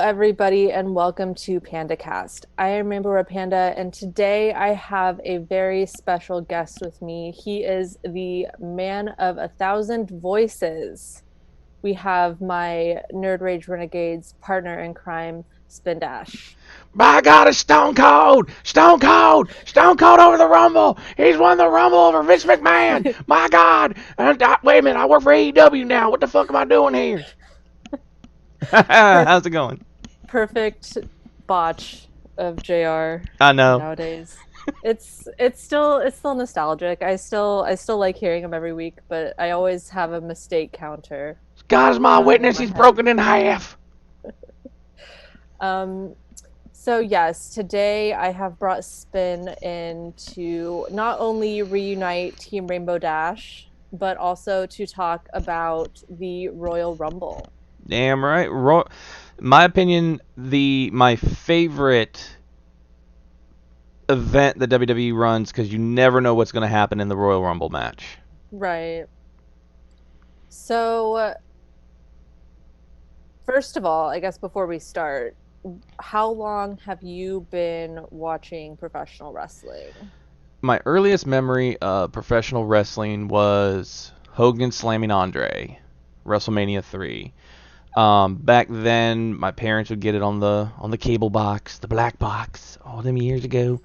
everybody, and welcome to PandaCast. I am Rainbow Panda, and today I have a very special guest with me. He is the man of 1,000 voices. We have my Nerd Rage Renegades partner in crime, Spin Dash. My God, it's Stone Cold! Stone Cold! Stone Cold over the Rumble! He's won the Rumble over Vince McMahon! My God! Wait a minute, I work for AEW now. What the fuck am I doing here? Per- How's it going? Perfect botch of JR I know. nowadays. It's still nostalgic. I still like hearing him every week, but I always have a mistake counter God is my in witness, my he's head. broken in half. Um, so yes, today I have brought Spin in to not only reunite Team Rainbow Dash, but also to talk about the Royal Rumble. Damn right. My opinion, my favorite event that WWE runs because you never know what's going to happen in the Royal Rumble match. Right. So, first of all, I guess before we start, how long have you been watching professional wrestling? My earliest memory of professional wrestling was Hogan slamming Andre, WrestleMania 3. Back then, my parents would get it on the cable box, the black box, all them years ago.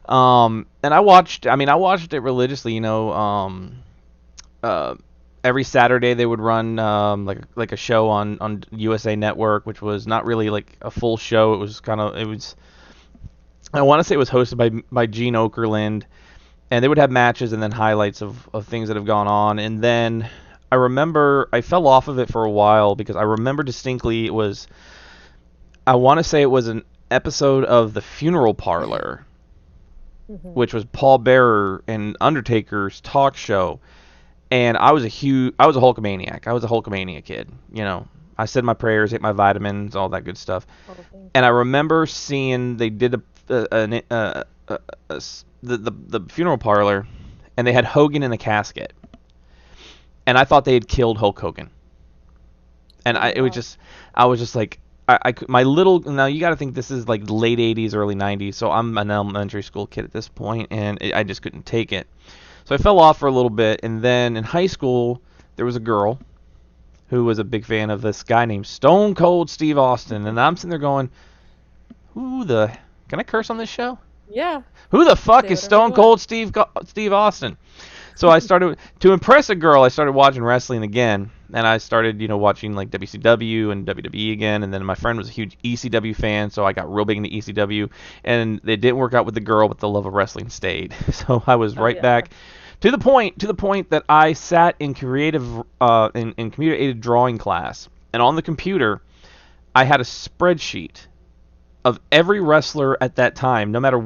And I watched it religiously. Uh, every Saturday they would run like a show on USA Network, which was not really like a full show. It was I want to say it was hosted by Gene Okerlund, and they would have matches and then highlights of things that have gone on. And then I remember I fell off of it for a while because I remember distinctly I want to say it was an episode of The Funeral Parlor, Hmm. which was Paul Bearer and Undertaker's talk show. And I was a Hulkamaniac. I was a Hulkamania kid. I said my prayers, ate my vitamins, all that good stuff. Oh, thank And I you. remember seeing they did the funeral parlor, and they had Hogan in the casket, and I thought they had killed Hulk Hogan, and Oh, wow. I was just like. My little now you got to think this is like late 80s early 90s, so I'm an elementary school kid at this point, and I just couldn't take it. So I fell off for a little bit, and then in high school there was a girl who was a big fan of this guy named Stone Cold Steve Austin, and I'm sitting there going, who the can I curse on this show? Yeah, Who the fuck say is whatever you Stone want. Cold Steve Austin? So I started to impress a girl. I started watching wrestling again, and I started watching like WCW and WWE again. And then my friend was a huge ECW fan, so I got real big into ECW. And it didn't work out with the girl, but the love of wrestling stayed. So I was Oh right yeah. back to the point that I sat in in computer aided drawing class, and on the computer I had a spreadsheet of every wrestler at that time, no matter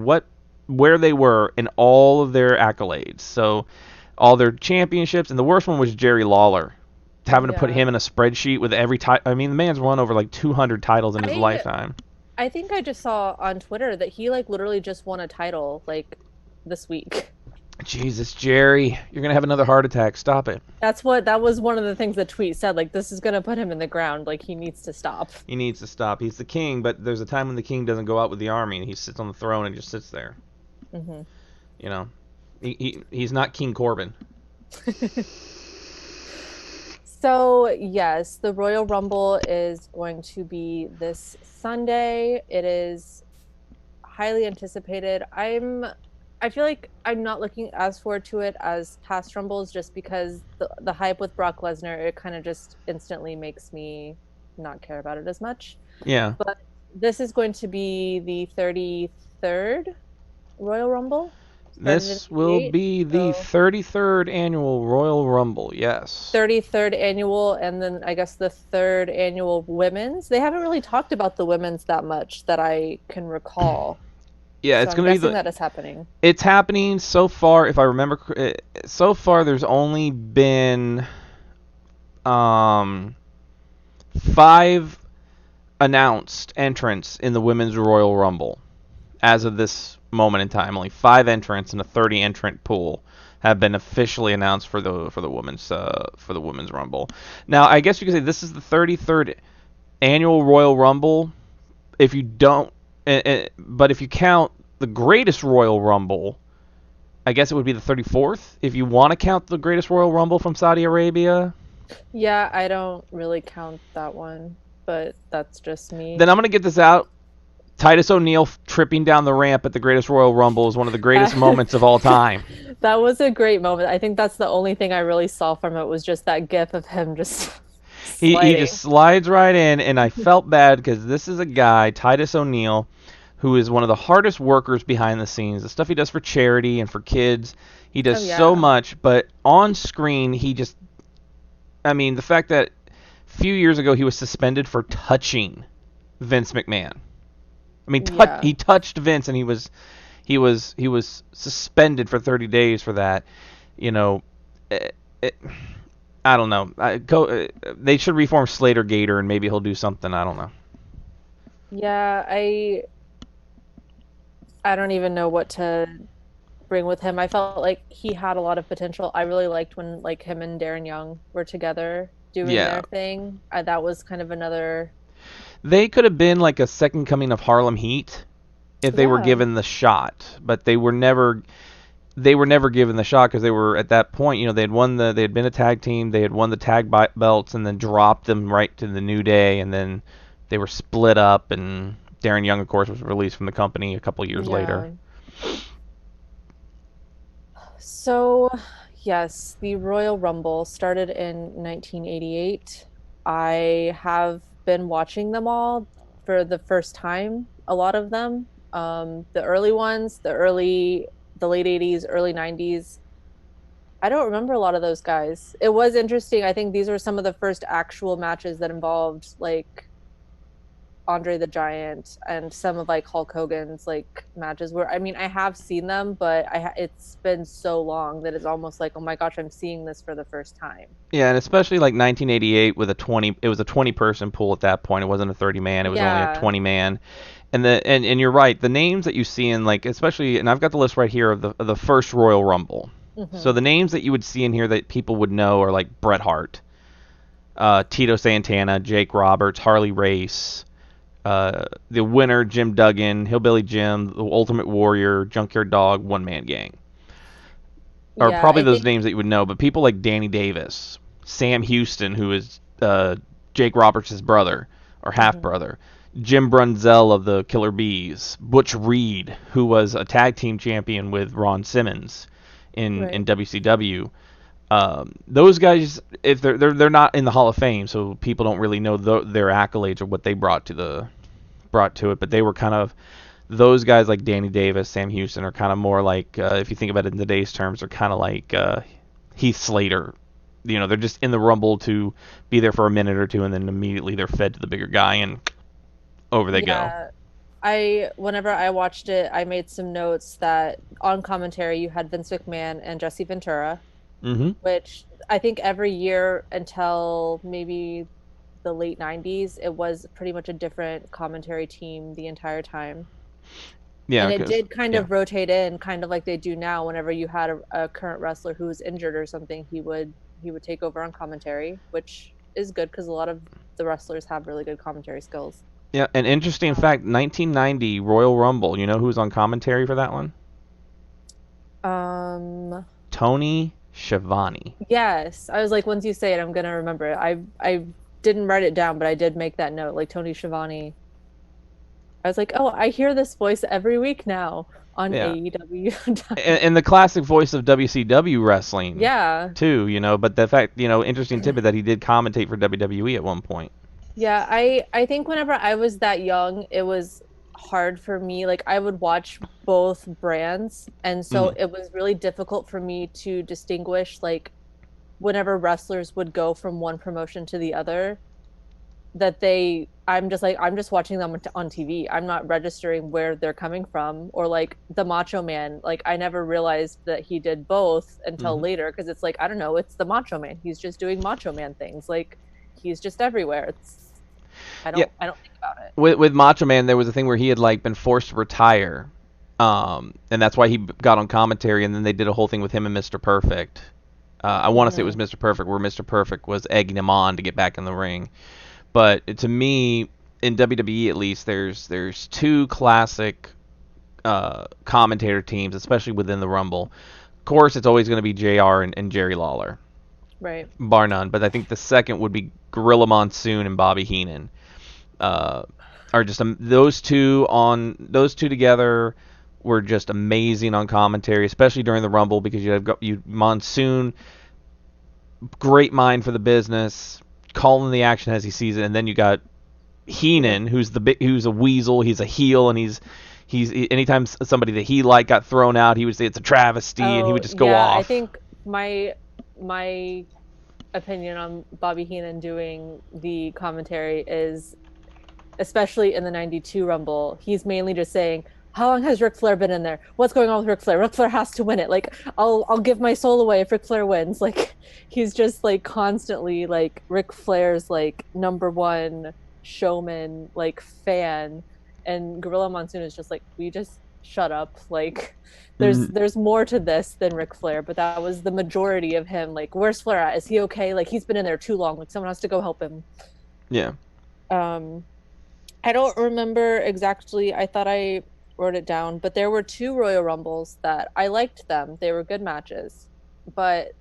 where they were, and all of their accolades. So all their championships, and the worst one was Jerry Lawler. Having to put Yeah. him in a spreadsheet with every title. I mean, the man's won over like 200 titles in his I lifetime. I think I just saw on Twitter that he like literally just won a title like this week. Jesus, Jerry, you're gonna have another heart attack. Stop it. That was one of the things the tweet said, like this is gonna put him in the ground, like he needs to stop. He needs to stop. He's the king, but there's a time when the king doesn't go out with the army, and he sits on the throne and just sits there. Hmm. You know, he's not King Corbin. So, yes, the Royal Rumble is going to be this Sunday. It is highly anticipated. I feel like I'm not looking as forward to it as past Rumbles just because the hype with Brock Lesnar, it kind of just instantly makes me not care about it as much. Yeah. But this is going to be the 33rd Royal Rumble. Started in This will 88. be the So 33rd annual Royal Rumble, yes. 33rd annual, and then I guess the third annual women's. They haven't really talked about the women's that much that I can recall. Yeah, So it's I'm going to be guessing that is happening. it's happening so far if I remember so far there's only been um 5 announced entrants in the women's Royal Rumble as of this moment in time. Only 5 entrants in a 30 entrant pool have been officially announced for the women's Rumble. Now, I guess you could say this is the 33rd annual Royal Rumble, if you don't, but if you count the greatest Royal Rumble, I guess it would be the 34th. If you want to count the greatest Royal Rumble from Saudi Arabia, Yeah, I don't really count that one, but that's just me. then I'm gonna get this out. Titus O'Neil tripping down the ramp at the greatest Royal Rumble is one of the greatest That moments of all time. that was a great moment. I think that's the only thing I really saw from it was just that gif of him just He just sliding. slides right in, and I felt bad because this is a guy, Titus O'Neil, who is one of the hardest workers behind the scenes. The stuff he does for charity and for kids, he does Oh so yeah. much, but on screen, he just, I mean, the fact that a few years ago he was suspended for touching Vince McMahon. I mean, Yeah. he touched Vince, and he was suspended for 30 days for that. You know, it, it, I don't know. They should reform Slater Gator, and maybe he'll do something. I don't know. Yeah, I don't even know what to bring with him. I felt like he had a lot of potential. I really liked when like him and Darren Young were together doing Yeah, their thing. That was kind of another, they could have been like a second coming of Harlem Heat if they were yeah, given the shot, but they were never given the shot because they were at that point. They had been a tag team, they had won the belts, and then dropped them right to the New Day, and then they were split up, and Darren Young, of course, was released from the company a couple years later. yeah. So, yes, the Royal Rumble started in 1988. I have been watching them all for the first time, a lot of them. The early ones, the late 80s, early 90s. I don't remember a lot of those guys. It was interesting. I think these were some of the first actual matches that involved like Andre the Giant and some of like Hulk Hogan's like matches where I mean I have seen them, but it's been so long that it's almost like, oh my gosh, I'm seeing this for the first time. Yeah, and especially like 1988 with a 20, it was a 20 person pool at that point. It wasn't a 30 man, it was only a Yeah. 20 man. And you're right, the names that you see in like especially, and I've got the list right here of the first Royal Rumble. So Hmm. the names that you would see in here that people would know are like Bret Hart, Tito Santana, Jake Roberts, Harley Race, the winner Jim Duggan, Hillbilly Jim, the Ultimate Warrior, Junkyard Dog, One Man Gang are Yeah, probably I those think names that you would know. But people like Danny Davis, Sam Houston, who is Jake Roberts' brother or half mhm, brother, Jim Brunzell of the Killer Bees, Butch Reed, who was a tag team champion with Ron Simmons in right. WCW. Those guys, if they're not in the Hall of Fame, so people don't really know their accolades or what they brought to it, but they were kind of those guys like Danny Davis, Sam Houston are kind of more like if you think about it in today's terms, they're kind of like Heath Slater. They're just in the Rumble to be there for a minute or two, and then immediately they're fed to the bigger guy, and over they go. Yeah. I whenever I watched it, I made some notes that on commentary you had Vince McMahon and Jesse Ventura, Hmm. which I think every year until maybe the late 90s, it was pretty much a different commentary team the entire time. Yeah, And it because did kind yeah, of rotate in, kind of like they do now. Whenever you had a current wrestler who was injured or something, he would take over on commentary, which is good because a lot of the wrestlers have really good commentary skills. yeah. An interesting fact: 1990 Royal Rumble. You know who was on commentary for that one? Um, Tony Schiavone. yes, I was like, once you say it, I'm gonna remember it. I didn't write it down, but I did make that note. Like Tony Schiavone. I was like, oh, I hear this voice every week now on Yeah, AEW and Dynamite. the classic voice of WCW wrestling Yeah, too. But the fact, interesting tidbit that he did commentate for WWE at one point. yeah. I think whenever I was that young, it was hard for me. Like I would watch both brands, and so Hmm. it was really difficult for me to distinguish like whenever wrestlers would go from one promotion to the other that I'm just like I'm just watching them on TV. I'm not registering where they're coming from or like the Macho Man. Like I never realized that he did both until Hmm. later because it's like I don't know, it's the Macho Man. He's just doing Macho Man things. Like he's just everywhere. It's Yeah, I don't think about it. with Macho Man, there was a thing where he had like been forced to retire, and that's why he got on commentary, and then they did a whole thing with him and Mr. Perfect. I want to say it was Hmm. Mr. Perfect, where Mr. Perfect was egging him on to get back in the ring. But to me, in WWE at least, there's two classic commentator teams, especially within the Rumble. Of course, it's always going to be JR and Jerry Lawler, Right. bar none. But I think the second would be Gorilla Monsoon and Bobby Heenan. Are just those two together were just amazing on commentary, especially during the Rumble, because you Monsoon, great mind for the business, calling the action as he sees it, and then you got Heenan, who's a weasel, he's a heel, and he's anytime somebody that he liked got thrown out, he would say it's a travesty, and he Oh, would just go yeah. I off. think my opinion on Bobby Heenan doing the commentary is, especially in the 92 Rumble, he's mainly just saying, how long has Ric Flair been in there? What's going on with Ric Flair? Ric Flair has to win it. Like, I'll give my soul away if Ric Flair wins. Like, he's just like constantly like Ric Flair's like number one showman, like fan. And Gorilla Monsoon is just like, we just shut up. Like, Mm, there's more to this than Ric Flair, but that was the majority of him. Like, where's Flair at? Is he okay? Like, he's been in there too long. Like, someone has to go help him. yeah. Um, I don't remember exactly. I thought I wrote it down, but there were two Royal Rumbles that I liked them. They were good matches. But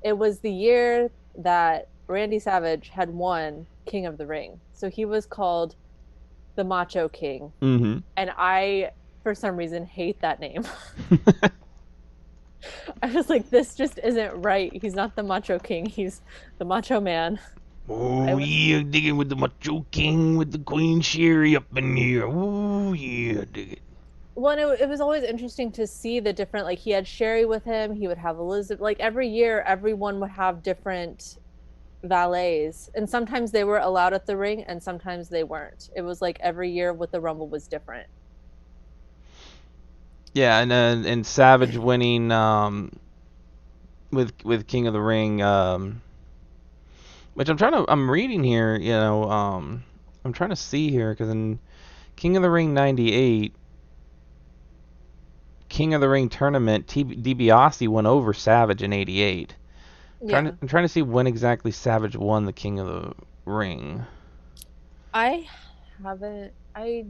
it was the year that Randy Savage had won King of the Ring. So he was called the Macho King. Mm-hmm. And I, for some reason, hate that name. I was like, this just isn't right. He's not the Macho King, he's the Macho Man. I Oh was yeah, digging with the Macho King with the Queen Sherry up in here. Oh yeah, dig it. Well, it was always interesting to see the different, like he had Sherry with him, he would have Elizabeth, like every year everyone would have different valets, and sometimes they were allowed at the ring and sometimes they weren't. It was like every year with the Rumble was different. Yeah, and Savage winning with King of the Ring, which I'm reading here, I'm trying to see here because in King of the Ring '98, King of the Ring tournament, DiBiase went over Savage in '88. Yeah. I'm trying to see when exactly Savage won the King of the Ring. I haven't, I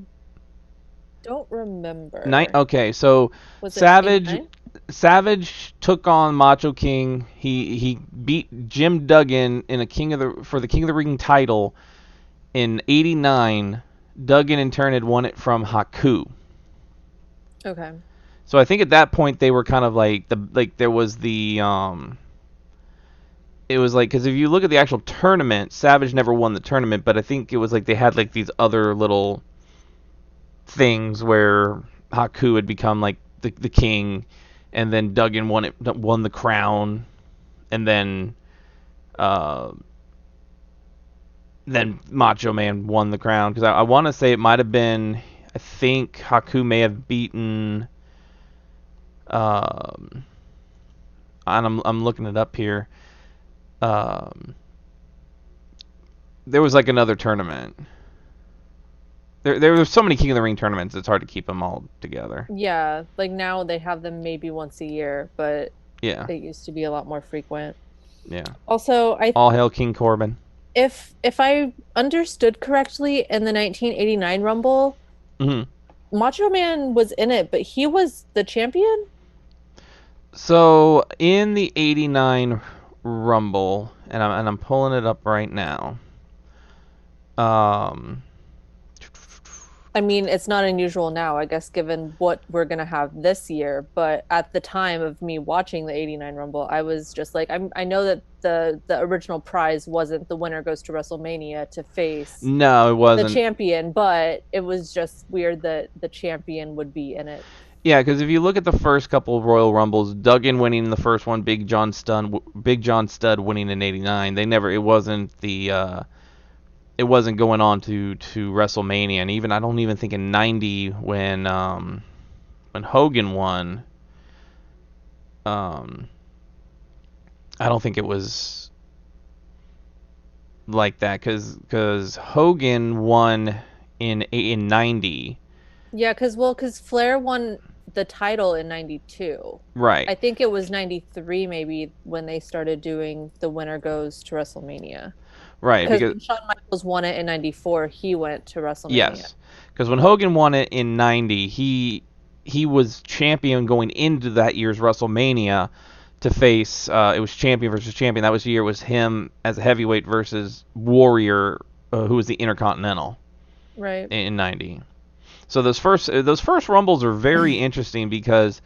don't Night. remember. Okay, so Was it Savage 89? Savage took on Macho King. He beat Jim Duggan in a King of the Ring title in '89. Duggan in turn had won it from Haku. Okay. So I think at that point they were kind of like there was it was like, because if you look at the actual tournament, Savage never won the tournament, but I think it was like they had like these other little things where Haku had become like the king, and then Duggan won the crown, and uh, then Macho Man won the crown, because I want to say it might have been, I think Haku may have beaten, um, and I'm looking it up here. Um, there was like another tournament. There were so many King of the Ring tournaments, it's hard to keep them all together. Yeah, like now they have them maybe once a year, but Yeah, it used to be a lot more frequent. yeah. Also, I All hail King Corbin. if I understood correctly in the 1989 Rumble, Hmm. Macho Man was in it, but he was the champion? So in the '89 Rumble, and I'm pulling it up right now. Um, I mean, it's not unusual now, I guess, given what we're gonna have this year. But at the time of me watching the '89 Rumble, I was just like, I know that the original prize wasn't the winner goes to WrestleMania to face no, it the wasn't. champion, but it was just weird that the champion would be in it. Yeah, because if you look at the first couple of Royal Rumbles, Duggan winning the first one, Big John Studd winning in '89. They never. It wasn't going on to WrestleMania, and even I don't even think in '90 when Hogan won, um, I don't think it was like that because Hogan won in '90. Yeah, because Flair won the title in 92. Right. I think it was 93 maybe when they started doing the winner goes to WrestleMania. Right, Because because when Shawn Michaels won it in '94, he went to WrestleMania. yes, because when Hogan won it in '90, he was champion going into that year's WrestleMania to face. It was champion versus champion. That was the year. It was him as a heavyweight versus Warrior, who was the Intercontinental Right. in '90. So those first Rumbles are very interesting because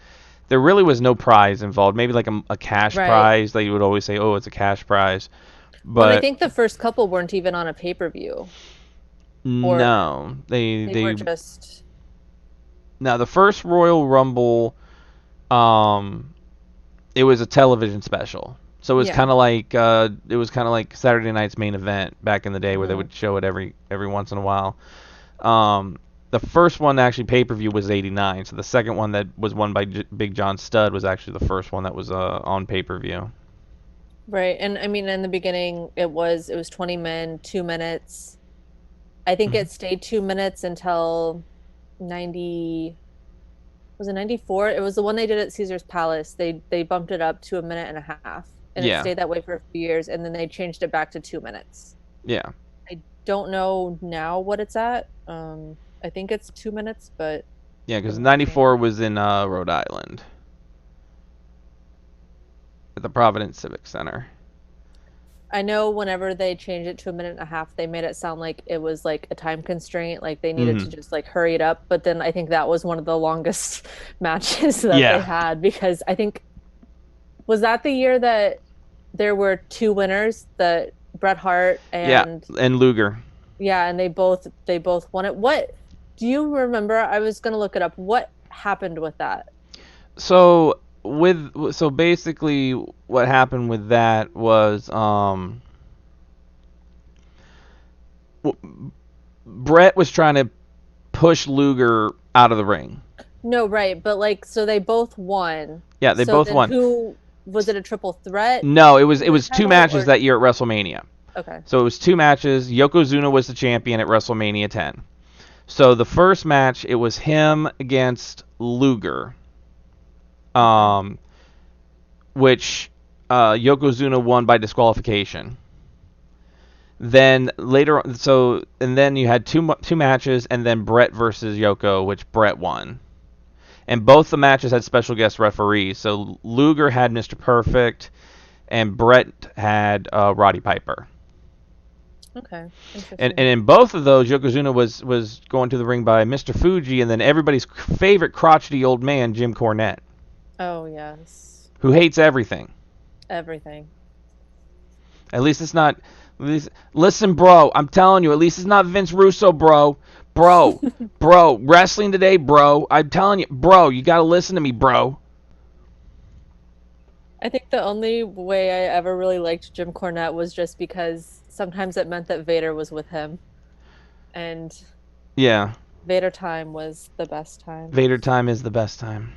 there really was no prize involved. Maybe like a cash Right. prize that you would always say, oh, it's a cash prize. Well, and I But think the first couple weren't even on a pay-per-view, or no, they they were they just now the first Royal Rumble, um, it was a television special. So yeah. it was kind of like Saturday Night's Main Event back in the day where they Hmm. would show it every once in a while. Um, the first one actually pay-per-view was '89. So the second one that was won by Big John Studd was actually the first one that was on pay-per-view. Right. And I mean, in the beginning, it was 20 men, 2 minutes. I think Mhm. it stayed 2 minutes until 90, was it 94? It was the one they did at Caesar's Palace. They bumped it up to a minute and a half, and it Yeah, stayed that way for a few years, and then they changed it back to 2 minutes. yeah, I don't know now what it's at. I think it's 2 minutes, but yeah. Because I'm not sure. '94 was in Rhode Island at the Providence Civic Center. I know whenever they changed it to a minute and a half, they made it sound like it was like a time constraint, like they needed to Hmm. just like hurry it up. But then I think that was one of the longest matches that they Yeah, had because I think was that the year that there were two winners, that Bret Hart yeah, and and Luger. yeah, and they both won it. What do you remember? I was gonna look it up. What happened with that? So basically what happened with that was Brett was trying to push Luger out of the ring. No, right, but like so they both won. Yeah, they So both then won. who was it, a triple threat No, it for the was two title matches or that year at WrestleMania. okay. So it was two matches. Yokozuna was the champion at WrestleMania 10. So the first match it was him against Luger, Okay. um, which Yokozuna won by disqualification. Then later, and then you had two matches, and then Brett versus Yoko, which Brett won. And both the matches had special guest referees. So Luger had Mr. Perfect, and Brett had Roddy Piper. Okay. And Interesting. in both of those, Yokozuna was going to the ring by Mr. Fuji, and then everybody's favorite crotchety old man, Jim Cornette, Oh, yes. who hates everything. Everything. At least it's not. Listen, bro, I'm telling you, at least it's not Vince Russo, bro. Bro, wrestling today, bro. I'm telling you, bro, you gotta listen to me, bro. I think the only way I ever really liked Jim Cornette was just because sometimes it meant that Vader was with him, and Yeah, Vader time was the best time. Vader time is the best time.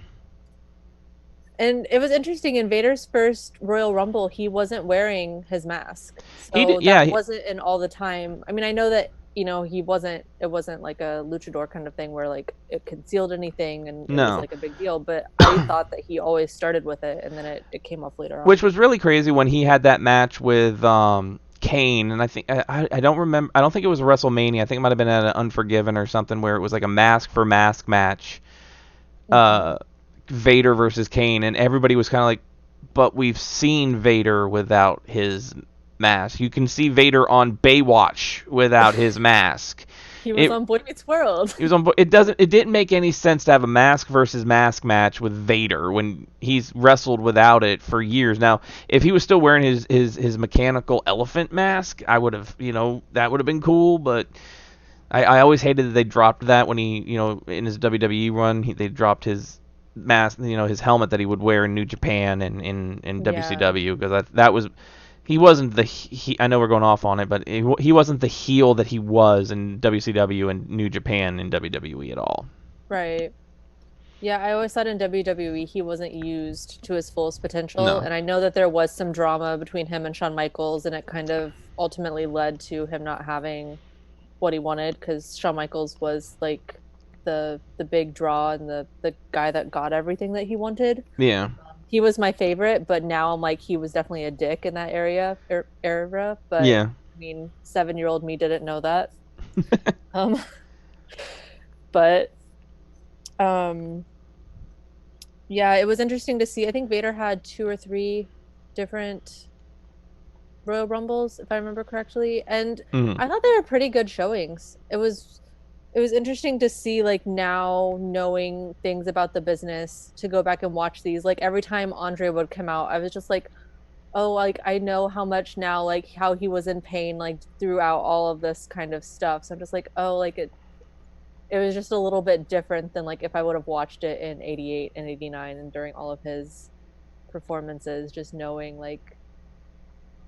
And it was interesting in Vader's first Royal Rumble, he wasn't wearing his mask. He did, So yeah, that wasn't in all the time. I mean, I know that, it wasn't like a luchador kind of thing where like it concealed anything and it was no. like a big deal, but I thought that he always started with it and then it came off later Which on. was really crazy when he had that match with Kane, and I don't remember. I don't think it was a WrestleMania. I think it might have been at an Unforgiven or something where it was like a mask for mask match. Hmm. Uh, Vader versus Kane, and everybody was kind of like, but we've seen Vader without his mask. You can see Vader on Baywatch without his mask. He was It on Boy Meets World. it was on. It didn't make any sense to have a mask versus mask match with Vader when he's wrestled without it for years. Now, if he was still wearing his mechanical elephant mask, I would have, that would have been cool. But I always hated that they dropped that when he, in his WWE run, they dropped his mask, his helmet that he would wear in New Japan and in Yeah. WCW, because that was he wasn't I know we're going off on it, but he wasn't the heel that he was in WCW and New Japan in WWE at all. Right. Yeah, I always thought in WWE he wasn't used to his fullest potential. No. And I know that there was some drama between him and Shawn Michaels, and it kind of ultimately led to him not having what he wanted because Shawn Michaels was like the big draw and the guy that got everything that he wanted. Yeah. He was my favorite, but now I'm like he was definitely a dick in that era. But Yeah. I mean, 7-year-old me didn't know that. Um, but um, yeah, it was interesting to see. I think Vader had 2 or 3 different Royal Rumbles, if I remember correctly, and Mm. I thought they were pretty good showings. It was interesting to see, like, now knowing things about the business, to go back and watch these. Like, every time Andre would come out, I was just like, oh, like, I know how much now, like, how he was in pain, like, throughout all of this kind of stuff. So I'm just like, oh, like, it was just a little bit different than, like, if I would have watched it in 88 and 89 and during all of his performances, just knowing, like,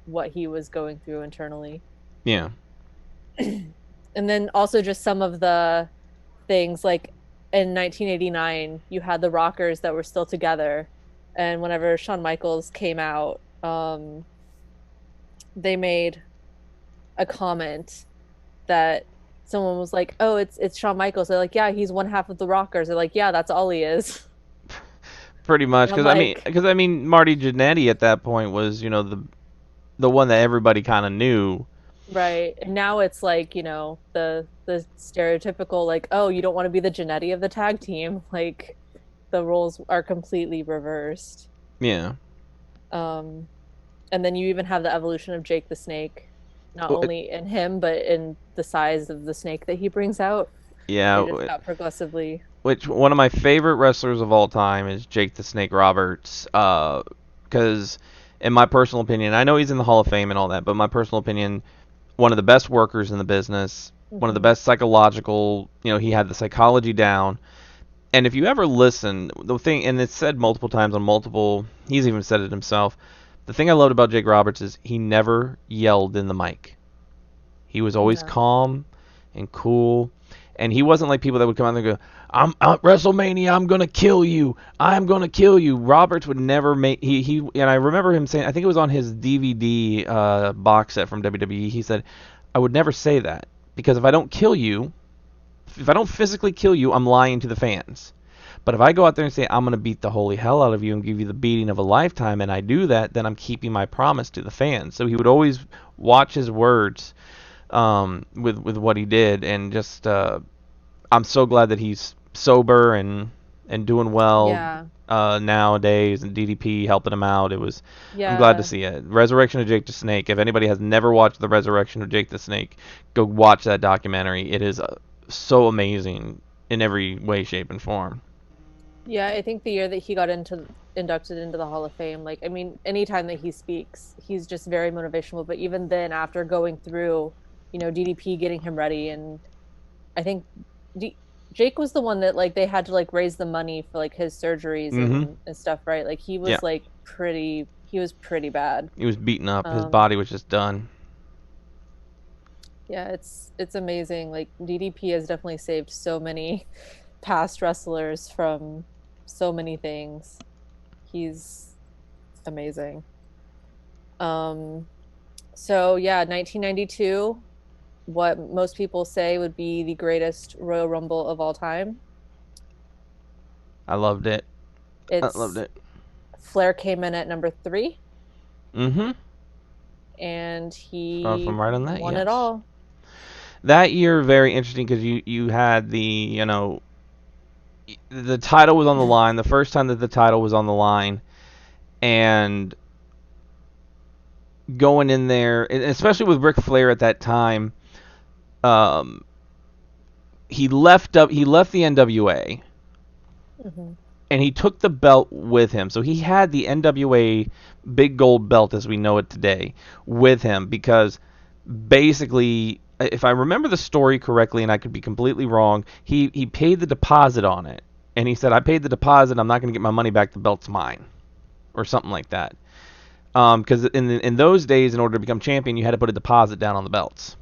what he was going through internally. Yeah. And then also just some of the things, like, in 1989 you had the Rockers that were still together, and whenever Shawn Michaels came out, they made a comment that someone was like, oh, it's Shawn Michaels. They're like, yeah, he's one half of the Rockers. They're like, yeah, that's all he is. Pretty much, And I'm like, because I mean, Marty Jannetty at that point was, the one that everybody kind of knew. right. And now it's like, the stereotypical, like, oh, you don't want to be the Genetti of the tag team. Like, the roles are completely reversed. Yeah. Um, and then you even have the evolution of Jake the Snake, not Well, only in him, but in the size of the snake that he brings out. It just yeah. got progressively. Which one of my favorite wrestlers of all time is Jake the Snake Roberts. Because in my personal opinion, I know he's in the Hall of Fame and all that, but my personal opinion, one of the best workers in the business, one of the Hmm. best psychological. He had the psychology down. And if you ever listen, the thing, and it's said multiple times on multiple, he's even said it himself. The thing I loved about Jake Roberts is he never yelled in the mic. He was always No. calm and cool, and he wasn't like people that would come out and go, "I'm at WrestleMania. I'm gonna kill you. I'm gonna kill you." Roberts would never make he and I remember him saying, I think it was on his DVD box set from WWE. He said, "I would never say that because if I don't kill you, if I don't physically kill you, I'm lying to the fans." But if I go out there and say I'm going to beat the holy hell out of you and give you the beating of a lifetime, and I do that, then I'm keeping my promise to the fans. So he would always watch his words with what he did, and just I'm so glad that he's sober and doing well Yeah. nowadays, and DDP helping him out. I'm glad to Yeah. see it. Resurrection of Jake the Snake. If anybody has never watched the Resurrection of Jake the Snake, go watch that documentary. It is so amazing in every way, shape, and form. Yeah, I think the year that he got into inducted into the Hall of Fame, like, I mean, anytime that he speaks, he's just very motivational. But even then, after going through, DDP getting him ready, and I think Jake was the one that, like, they had to, like, raise the money for, like, his surgeries Mm-hmm. and stuff, right? Like, he Yeah. was like he was pretty bad. He was beaten up. His Um, body was just done. yeah, it's amazing. Like, DDP has definitely saved so many past wrestlers from so many things. He's amazing. Um, so yeah, 1992, what most people say would be the greatest Royal Rumble of all time. I loved it. I loved It's it. Flair came in at number 3, Mm-hmm. and If he I'm right on that, won it yes. all. That year, very interesting because you had the title was on the line. The first time that the title was on the line, and going in there, and especially with Ric Flair at that time, um, he left the NWA Hmm. and he took the belt with him. So he had the NWA big gold belt as we know it today with him because basically, if I remember the story correctly, and I could be completely wrong, he paid the deposit on it, and he said, "I paid the deposit. I'm not going to get my money back. The belt's mine," or something like that. Because in those days, in order to become champion, you had to put a deposit down on the belts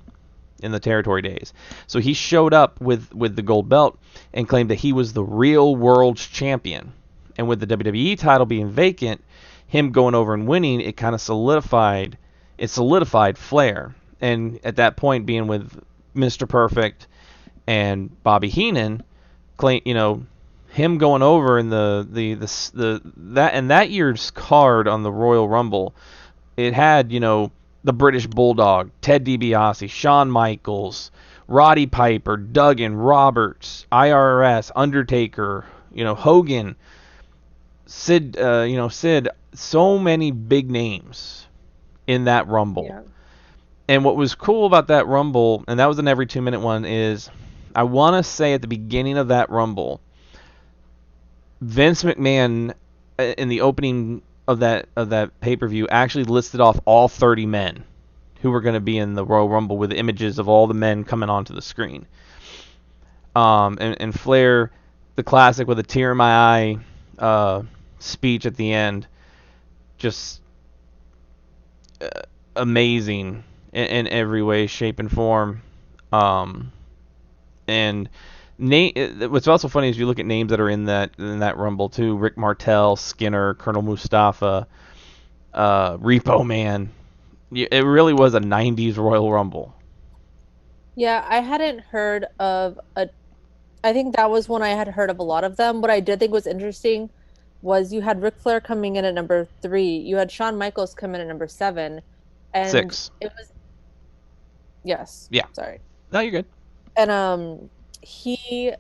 in the territory days. So he showed up with the gold belt and claimed that he was the real world's champion. And with the WWE title being vacant, him going over and winning, it kind of solidified Flair. And at that point, being with Mr. Perfect and Bobby Heenan, claim him going over in the that year's card on the Royal Rumble, it had the British Bulldog, Ted DiBiase, Shawn Michaels, Roddy Piper, Duggan, Roberts, IRS, Undertaker, Hogan, Sid, Sid, so many big names in that Rumble. Yeah. And what was cool about that Rumble, and that was an every 2-minute one, is I want to say at the beginning of that Rumble, Vince McMahon in the opening of that pay-per-view actually listed off all 30 men who were going to be in the Royal Rumble with images of all the men coming onto the screen. And Flair, the classic with a tear in my eye speech at the end, just amazing in every way, shape, and form. And what's also funny is you look at names that are in that Rumble too: Rick Martel, Skinner, Colonel Mustafa, Repo Man. It really was a '90s Royal Rumble. Yeah, I hadn't heard of a I think that was when I had heard of a lot of them. What I did think was interesting was you had Ric Flair coming in at number 3, you had Shawn Michaels come in at number 7, and 6. it was yes, Yeah. sorry. No, you're good. And he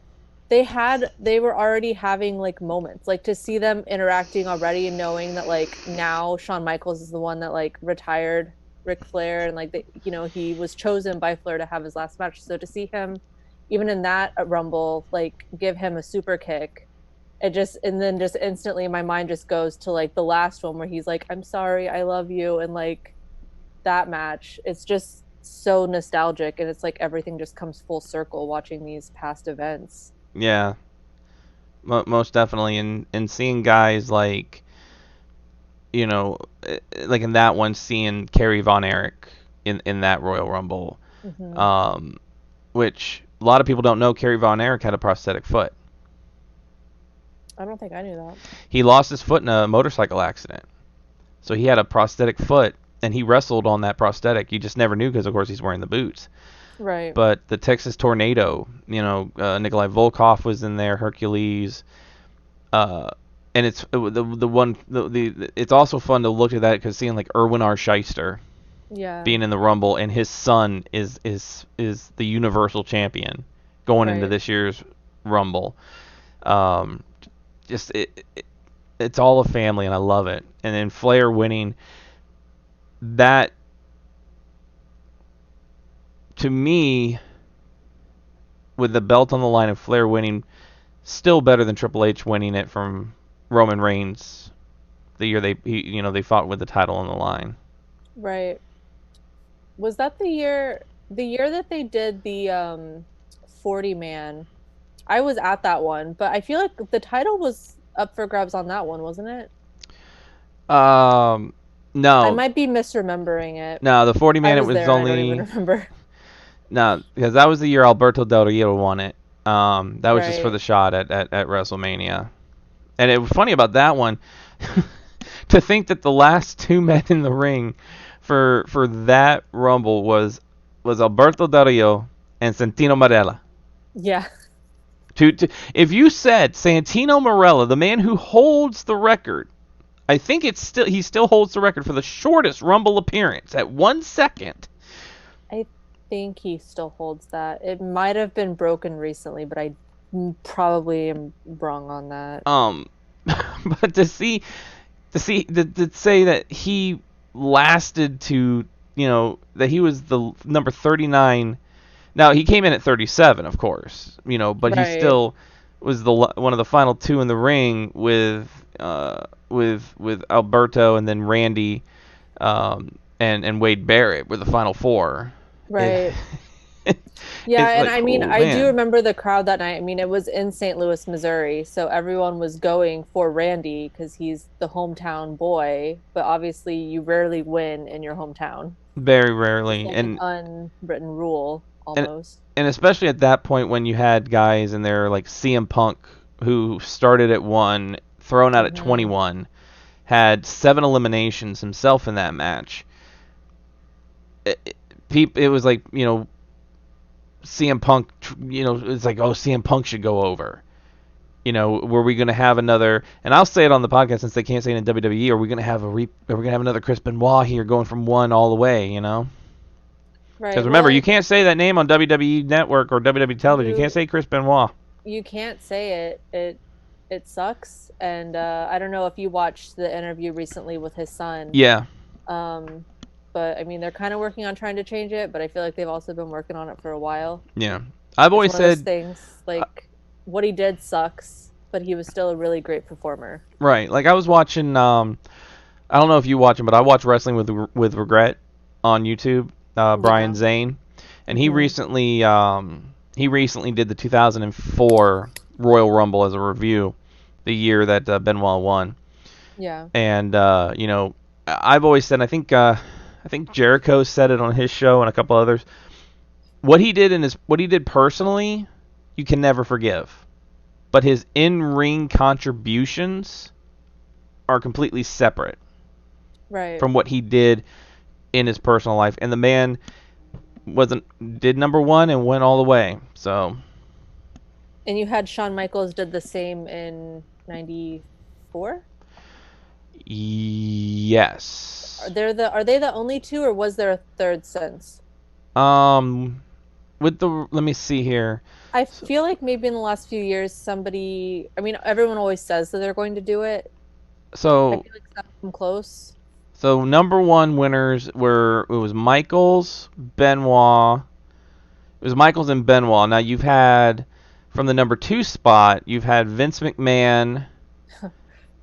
they were already having like moments, like to see them interacting already and knowing that like now Shawn Michaels is the one that like retired Ric Flair, and like he was chosen by Flair to have his last match. So to see him even in that Rumble like give him a super kick, it just and then just instantly my mind just goes to like the last one where he's like, I'm sorry, I love you, and like that match, it's just so nostalgic, and it's like everything just comes full circle watching these past events. Yeah, most definitely. And seeing guys like, like in that one, seeing Kerry Von Erich in that Royal Rumble, Mm-hmm. um, which a lot of people don't know. Kerry Von Erich had a prosthetic foot. I don't think I knew that. He lost his foot in a motorcycle accident, so he had a prosthetic foot, and he wrestled on that prosthetic. You just never knew because, of course, he's wearing the boots. Right. But the Texas Tornado, Nikolai Volkov was in there, Hercules, and it's the one it's also fun to look at that because seeing like Erwin R. Shyster Yeah. being in the Rumble, and his son is the Universal Champion going into Right. this year's Rumble. Um, just it's all a family, and I love it. And then Flair winning that, to me, with the belt on the line and Flair winning, still better than Triple H winning it from Roman Reigns the year they fought with the title on the line. Right. Was that the year that they did the 40 man? I was at that one, but I feel like the title was up for grabs on that one, wasn't it? Um, I no, might be misremembering it. no, the 40 I man it was was there and I don't even only remember. no, because that was the year Alberto Del Rio won it. That was just for Right. the shot at WrestleMania. And it was funny about that one to think that the last 2 men in the ring for that Rumble was Alberto Del Rio and Santino Marella. Yeah. If you said Santino Marella, the man who holds the record, I think he still holds the record for the shortest Rumble appearance at 1 second. I think he still holds that. It might have been broken recently, but I probably am wrong on that. But to say that he lasted to that he was the number 39. Now he came in at 37, of course, but he Right. still was one of the final 2 in the ring with Alberto and then Randy, and Wade Barrett were the final 4. It, Right. Yeah, it's and like, I mean, oh I do man. remember the crowd that night. I mean, it was in St. Louis, Missouri, so everyone was going for Randy because he's the hometown boy, but obviously you rarely win in your hometown. Very It's rarely, like an unwritten rule and almost. and especially at that point when you had guys in there like CM Punk who started at 1, thrown out at Hmm. 21, had 7 eliminations himself in that match. It was like, CM Punk, it's like, oh, CM Punk should go over. were we going to have another? And I'll say it on the podcast since they can't say it in WWE. Are we going to have are we going to have another Chris Benoit here, going from one all the way? Because Right. remember, Well, you can't say that name on WWE Network or WWE television. You can't you say Chris Benoit. you can't say it. It sucks. And I don't know if you watched the interview recently with his son. Yeah, Um, but I mean, they're kind of working on trying to change it, but I feel like they've also been working on it for a while. yeah. I've It's always one of those said, things, uh, like what he did sucks, but he was still a really great performer. right. Like I was watching. I don't know if you watch him, but I watch Wrestling with Regret on YouTube. Brian Yeah. Zane, and Hmm. he recently did the 2004 Royal Rumble as a review, the year that Benoit won. Yeah. And I've always said, I think Jericho said it on his show and a couple others. What he did personally, you can never forgive. But his in-ring contributions are completely separate Right. from what he did in his personal life. And the man wasn't did number one and went all the way. So And you had Shawn Michaels did the same in 94? yes. Are they the only two, or was there a third since? Um, let me see here. I So, feel like maybe in the last few years somebody, I mean, everyone always says that they're going to do it. I so feel like some come close. So number one winners were it was Michaels, Benoit. It was Michaels and Benoit. Now you've had from the number two spot, you've had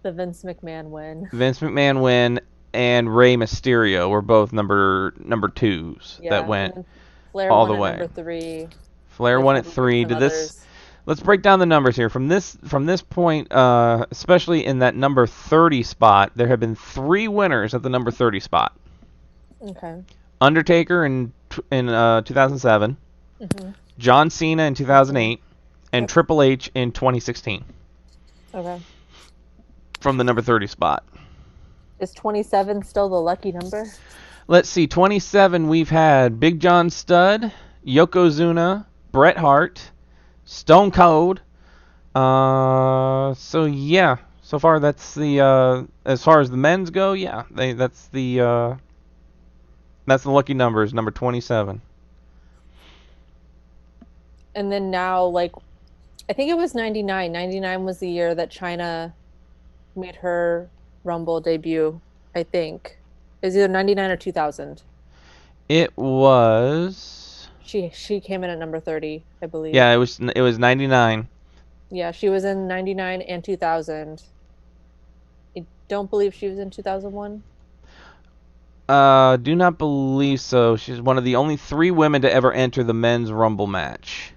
The Vince McMahon win. Vince McMahon win, and Rey Mysterio were both number twos that Yeah, and went then Flair all won the at way. number three Flair with won at with three. some Did this? others. Let's break down the numbers here. From this point, especially in that number 30 spot, there have been three winners at the number 30 spot. Okay. Undertaker in 2007, Hmm. John Cena in That's right. 2008, and Yep. Triple H in 2016 Okay. from the number 30 spot. Is 27 still the lucky number? Let's see, 27 we've had Big John Studd, Yokozuna, Bret Hart, Stone Cold. So yeah, so far that's the as far as the men's go, yeah, that's the lucky number is number 27. And then now, like, I think it was 99. 99 was the year that China made her Rumble debut, I think. It was either 99 or 2000. It was She came in at number 30, I yeah, believe. it was 99. Yeah, she was in 99 and 2000. I don't believe she was in 2001. Do not believe so. She's one of the only three women to ever enter the men's Rumble match.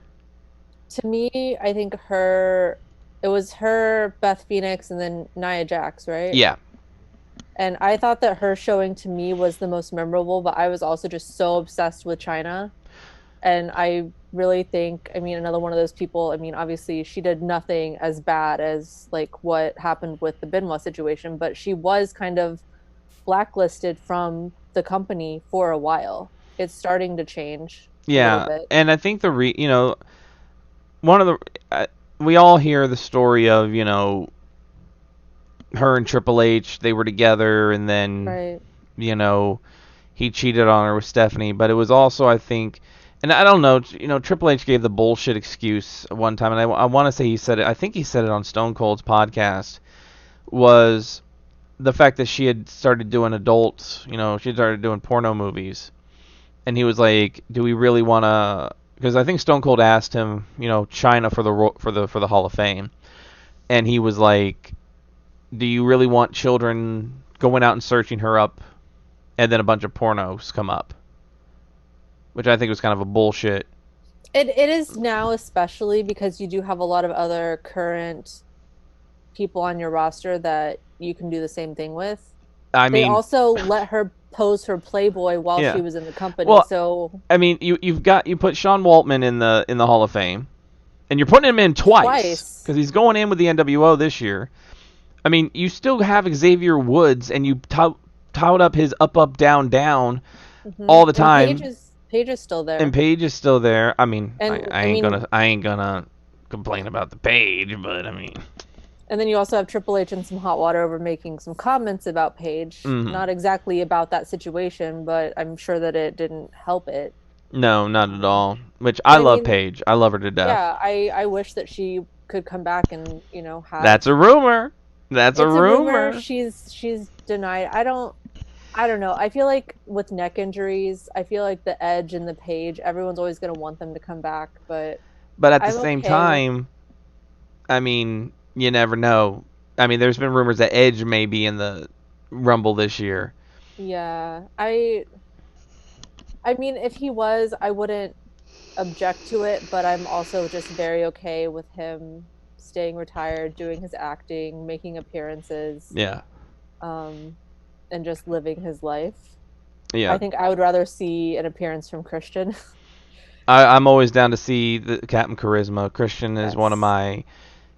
To me, I think it was her, Beth Phoenix, and then Nia Jax, right? Yeah, And I thought that her showing to me was the most memorable, but I was also just so obsessed with China. And I really think, I mean, another one of those people, I mean, obviously she did nothing as bad as like what happened with the Benoit situation, but she was kind of blacklisted from the company for a while. It's starting to change a little yeah, bit. and I think one of the we all hear the story of her and Triple H, they were together, and then Right. you know he cheated on her with Stephanie, but it was also I think. And I don't know, Triple H gave the bullshit excuse one time, and I want to say he said it. I think he said it on Stone Cold's podcast. Was the fact that she had started doing adults, she had started doing porno movies, and he was like, "Do we really want to?" Because I think Stone Cold asked him, China for the Hall of Fame, and he was like, "Do you really want children going out and searching her up, and then a bunch of pornos come up?" Which I think was kind of a bullshit. It is now, especially because you do have a lot of other current people on your roster that you can do the same thing with. I They mean, also let her pose for Playboy while she yeah. was in the company. Well, So I mean, you put Sean Waltman in the Hall of Fame, and you're putting him in twice twice. because he's going in with the NWO this year. I mean, you still have Xavier Woods, and you tout up his up down down all the And time, Paige is still and there. Paige is still there. I mean, And I I ain't mean, gonna complain about the page, but I mean, And then you also have Triple H in some hot water over making some comments about Paige. mhm. Not exactly about that situation, but I'm sure that it didn't help it. No, not at all. Which But I I love mean, Paige. I love her to death. yeah, I wish that she could come back and, have. That's a rumor. That's a It's a rumor. rumor. She's denied. I don't know. I feel like with neck injuries, I feel like the Edge and the Page, everyone's always going to want them to come back, but But at the I'm same okay with. time, I mean, you never know. I mean, there's been rumors that Edge may be in the Rumble this year. Yeah. I mean, if he was, I wouldn't object to it, but I'm also just very okay with him staying retired, doing his acting, making appearances, Yeah. um, and just living his life. I Yeah. think I would rather see an appearance from Christian. I'm always down to see the Captain Charisma. Yes.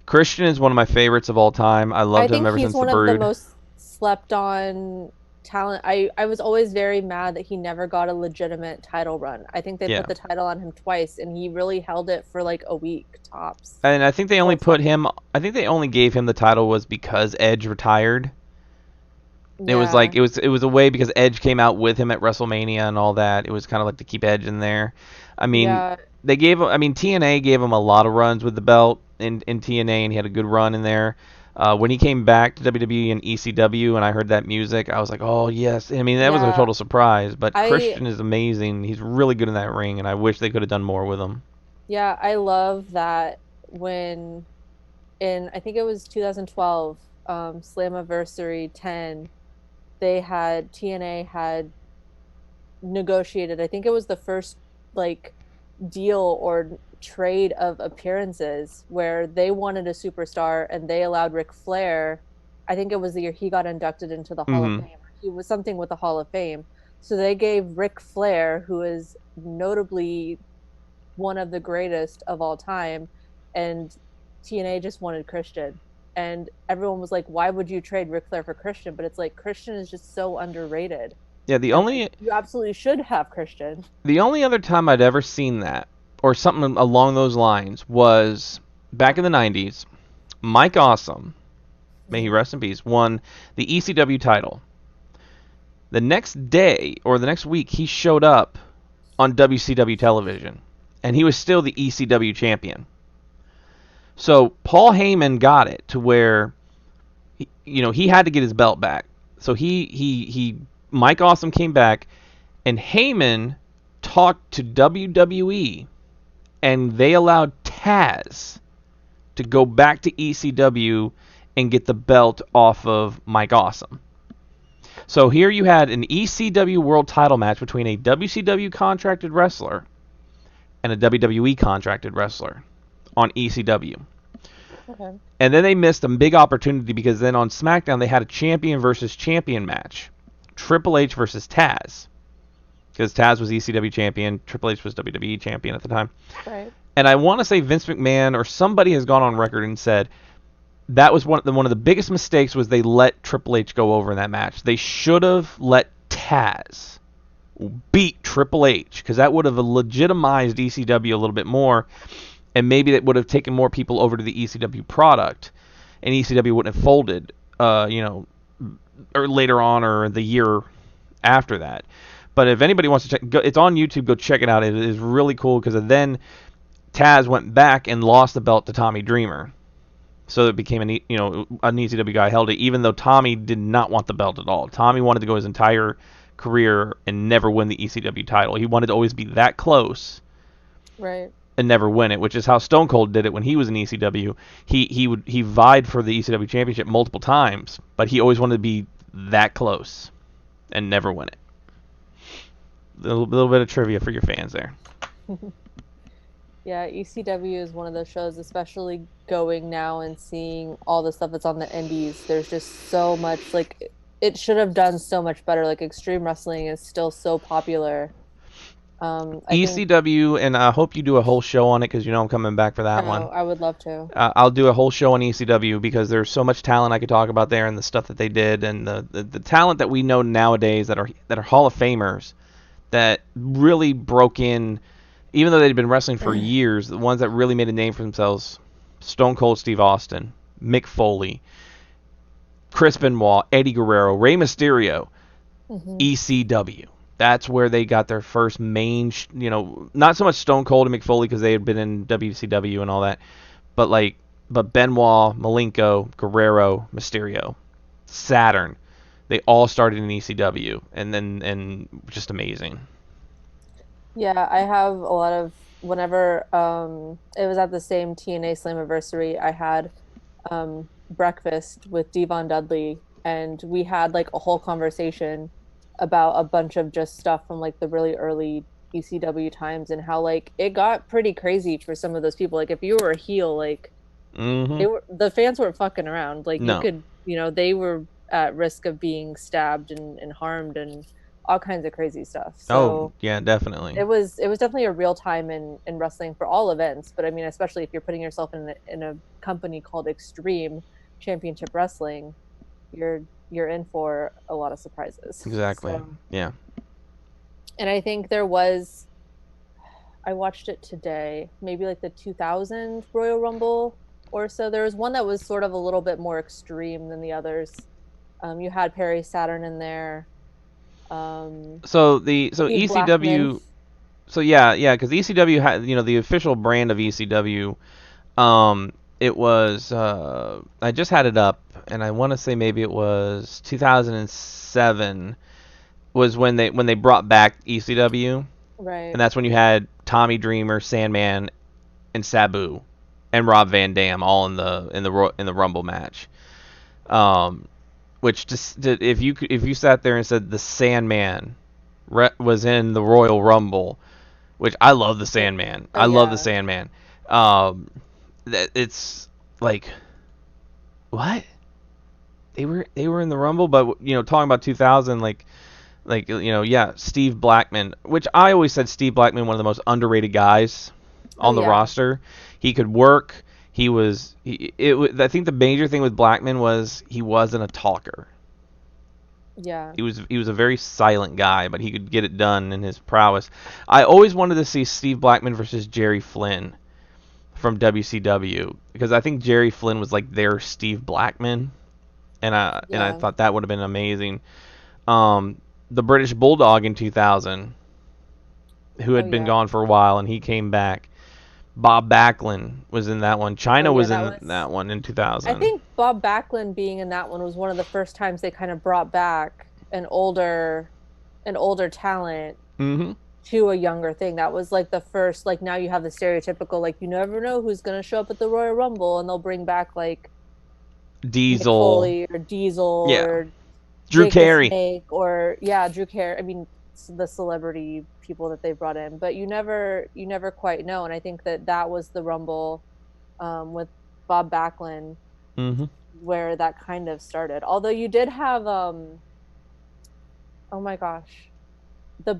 Christian is one of my favorites of all time. I I loved him think ever he's since The one of the Brood. most slept on talent. I was always very mad that he never got a legitimate title run. I think they put Yeah. the title on him twice and he really held it for like a week tops. And I think they only Before put folding. him. I think they only gave him the title was because Edge retired. It was like Yeah. it was a way because Edge came out with him at WrestleMania and all that. It was kind of like to keep Edge in there. I mean, Yeah. they gave him. I mean, TNA gave him a lot of runs with the belt in TNA, and he had a good run in there. When he came back to WWE and ECW, and I heard that music, I was like, oh yes. I mean, that was a Yeah. total surprise. But I Christian is amazing. He's really good in that ring, and I wish they could have done more with him. yeah, I love that when in I think it was 2012, Slammiversary 10, they had TNA had negotiated. I think it was the first like deal or trade of appearances where they wanted a superstar and they allowed Ric Flair. I think it was the year he got inducted into the Hall of Hmm. Fame. He was something with the Hall of Fame. So they gave Ric Flair, who is notably one of the greatest of all time, and TNA just wanted Christian. And everyone was like, why would you trade Ric Flair for Christian? But it's like Christian is just so underrated. Yeah, And like you absolutely should have Christian. the only other time I'd ever seen that or something along those lines was back in the '90s. Mike Awesome, may he Mhm. rest in peace, won the ECW title. The next day or the next week, he showed up on WCW television, and he was still the ECW champion. So Paul Heyman got it to where, he had to get his belt back. So Mike Awesome came back, and Heyman talked to WWE, and they allowed Taz to go back to ECW and get the belt off of Mike Awesome. So here you had an ECW world title match between a WCW contracted wrestler and a WWE contracted wrestler on ECW. Okay. And then they missed a big opportunity because then on SmackDown they had a champion versus champion match. Triple H versus Taz. Because Taz was ECW champion, Triple H was WWE champion at the time. Right. And I want to say Vince McMahon or somebody has gone on record and said that was one of the biggest mistakes was they let Triple H go over in that match. They should have let Taz beat Triple H because that would have legitimized ECW a little bit more, and maybe that would have taken more people over to the ECW product, and ECW wouldn't have folded, or later on or the year after that. But if anybody wants to check, it's on YouTube. Go check it out. It is really cool because then Taz went back and lost the belt to Tommy Dreamer. So it became an ECW guy held it, even though Tommy did not want the belt at all. Tommy wanted to go his entire career and never win the ECW title. He wanted to always be that close Right. and never win it, which is how Stone Cold did it when he was in ECW. He vied for the ECW championship multiple times, but he always wanted to be that close and never win it. A little bit of trivia for your fans there. Yeah, ECW is one of those shows, especially going now and seeing all the stuff that's on the indies. There's just so much, like, it should have done so much better. Like, Extreme Wrestling is still so popular. I think, ECW, and I hope you do a whole show on it because I'm coming back for that oh, one. I would love to. I'll do a whole show on ECW because there's so much talent I could talk about there and the stuff that they did and the talent that we know nowadays that are Hall of Famers that really broke in, even though they'd been wrestling for years. The ones that really made a name for themselves Stone Cold Steve Austin, Mick Foley, Chris Benoit, Eddie Guerrero, Rey Mysterio, Hmm. ECW. That's where they got their first main, not so much Stone Cold and Mick Foley because they had been in WCW and all that, but Benoit, Malenko, Guerrero, Mysterio, Saturn. They all started in ECW, and just amazing. Yeah, I have a lot of whenever it was at the same TNA Slammiversary, I had breakfast with Devon Dudley and we had like a whole conversation about a bunch of just stuff from like the really early ECW times and how like it got pretty crazy for some of those people. Like if you were a heel, like Mm-hmm. the fans weren't fucking around. Like you No. could, they were at risk of being stabbed and harmed and all kinds of crazy stuff. Oh, So yeah, definitely. it was definitely a real time in wrestling for all events, but I mean, especially if you're putting yourself in a company called Extreme Championship Wrestling, you're in for a lot of surprises. Exactly. So, Yeah. and I think I watched it today, maybe like the 2000 Royal Rumble or so. There was one that was sort of a little bit more extreme than the others. You had Perry Saturn in there, um, So Steve Blackman. ECW. So yeah, because ECW had the official brand of ECW. Um, it was I just had it up, and I want to say maybe it was 2007 was when they brought back ECW, Right. and that's when you had Tommy Dreamer, Sandman, and Sabu, and Rob Van Dam all in the Rumble match. Um, which just if you sat there and said the Sandman was in the Royal Rumble, which I love the Sandman. Oh I love the yeah. Sandman. Um, it's like what they were in the Rumble, but talking about 2000, yeah, Steve Blackman, which I always said Steve Blackman one of the most underrated guys Oh on the yeah. roster. He could work. He was. I think the major thing with Blackman was he wasn't a talker. Yeah. He was a very silent guy, but he could get it done in his prowess. I always wanted to see Steve Blackman versus Jerry Flynn from WCW because I think Jerry Flynn was like their Steve Blackman, and I Yeah. thought that would have been amazing. The British Bulldog in 2000, who Oh had been yeah. gone for a while, and he came back. Bob Backlund was in that one. Oh China yeah, was that in was that one in I 2000. think Bob Backlund being in that one was one of the first times they kind of brought back an older talent Mm-hmm. to a younger thing. That was like the first like now you have the stereotypical like you never know who's going to show up at the Royal Rumble and they'll bring back like Mick Diesel. Foley or Diesel Yeah. or Drew Jake the Carey. Snake or yeah, Drew Carey. I mean the celebrity people that they brought in, but you never quite know and I think that was the Rumble with Bob Backlund Mm-hmm. where that kind of started. Although you did have oh my gosh, the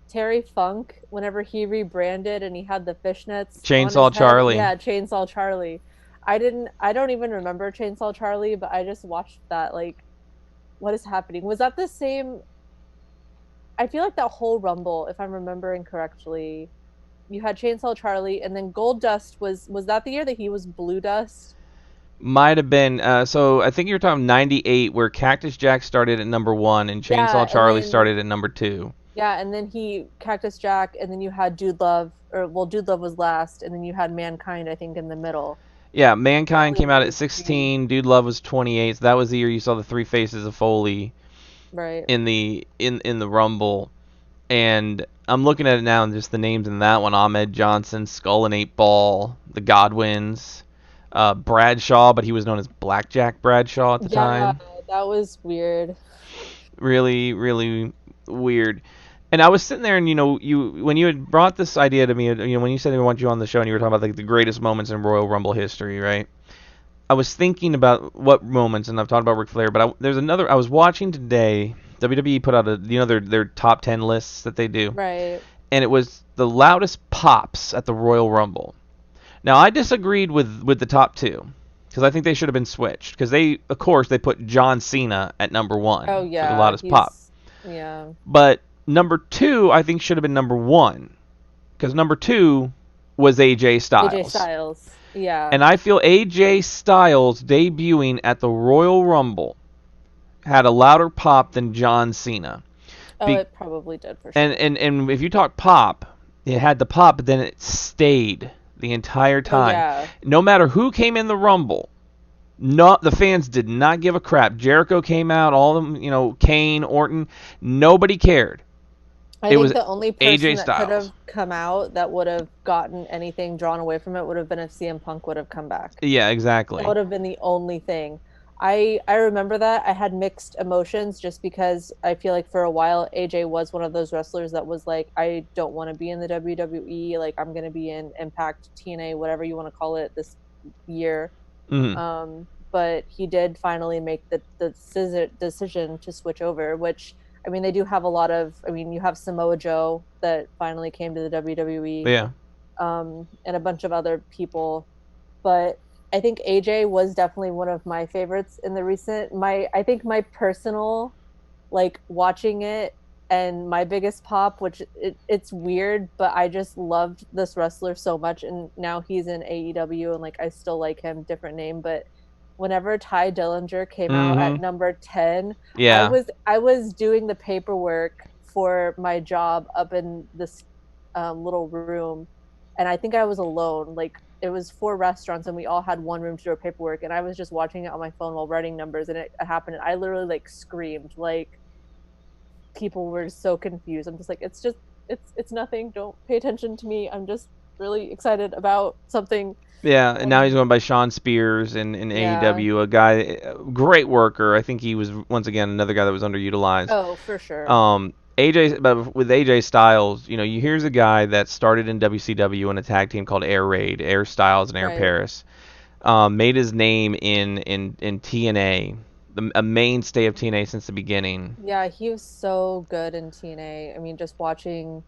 Terry Funk whenever he rebranded and he had the fishnets on his Chainsaw head. Charlie. Yeah, Chainsaw Charlie. I don't even remember Chainsaw Charlie, but I just watched that like what is happening? Was that the same I feel like that whole Rumble, if I'm remembering correctly, you had Chainsaw Charlie and then Gold Dust was that the year that he was Blue Dust? Might have been. So I think you're talking '98, where Cactus Jack started at number one and Yeah, Chainsaw and Charlie then started at number two. yeah, and then he Cactus Jack, and then you had Dude Love, or well, Dude Love was last, and then you had Mankind, I think, in the middle. Yeah, Mankind Probably came out at those three, 16. Dude Love was 28. So that was the year you saw the three faces of Foley right? in the Rumble. And I'm looking at it now, and just the names in that one: Ahmed Johnson, Skull and Eight Ball, the Godwins, Bradshaw, but he was known as Blackjack Bradshaw at the Yeah, time. that was weird. Really, really weird. And I was sitting there, and you when you had brought this idea to me, when you said we want you on the show, and you were talking about like the greatest moments in Royal Rumble history, right? I was thinking about what moments, and I've talked about Ric Flair, but there's another. I was watching today. WWE put out their top 10 lists that they do, Right. and it was the loudest pops at the Royal Rumble. Now I disagreed with the top two because I think they should have been switched because of course they put John Cena at number Oh one for the yeah, loudest pop. yeah, But number two, I think, should have been number one because number two was AJ AJ Styles. Styles. Yeah. And I feel AJ Styles debuting at the Royal Rumble had a louder pop than John Cena. Oh, Be- it probably did for and, sure. and, and if you talk pop, it had the pop, but then it stayed the entire Oh time. yeah. No matter who came in the Rumble, the fans did not give a crap. Jericho came out, all of them, Kane, Orton, nobody cared. I It think was the only AJ person that could Styles. have come out that would have gotten anything drawn away from it would have been if CM Punk would have come back. Yeah, That exactly. would have been the only thing. I remember that. I had mixed emotions just because I feel like for a while AJ was one of those wrestlers that was like, I don't want to be in the WWE. Like I'm gonna be in Impact, TNA, whatever you want to call it this year. Hmm. But he did finally make the decision to switch over, which I mean they do have a lot of. I mean you have Samoa Joe that finally came to the WWE, Yeah. and a bunch of other people, but I think AJ was definitely one of my favorites in the recent. My I think my personal like watching it and my biggest pop, which it's weird, but I just loved this wrestler so much, and now he's in AEW, and like I still like him, different name, but whenever Ty Dillinger came out at Hmm. number 10, Yeah. I was doing the paperwork for my job up in this little room, and I think I was alone. Like it was 4 restaurants, and we all had one room to do our paperwork, and I was just watching it on my phone while writing numbers, and it happened. And I literally like screamed, like people were so confused. I'm just like, it's nothing. Don't pay attention to me. I'm just really excited about something. Yeah, and now he's And going by Sean Spears in yeah. AEW, a guy, a great worker. I think he was once again another guy that was underutilized. Oh, for sure. But with AJ Styles, here's a guy that started in WCW in a tag team called Air Raid, Air Styles and Air Right. Paris. Made his name in TNA, a mainstay of TNA since the beginning. Yeah, he was so good in TNA. I mean, just watching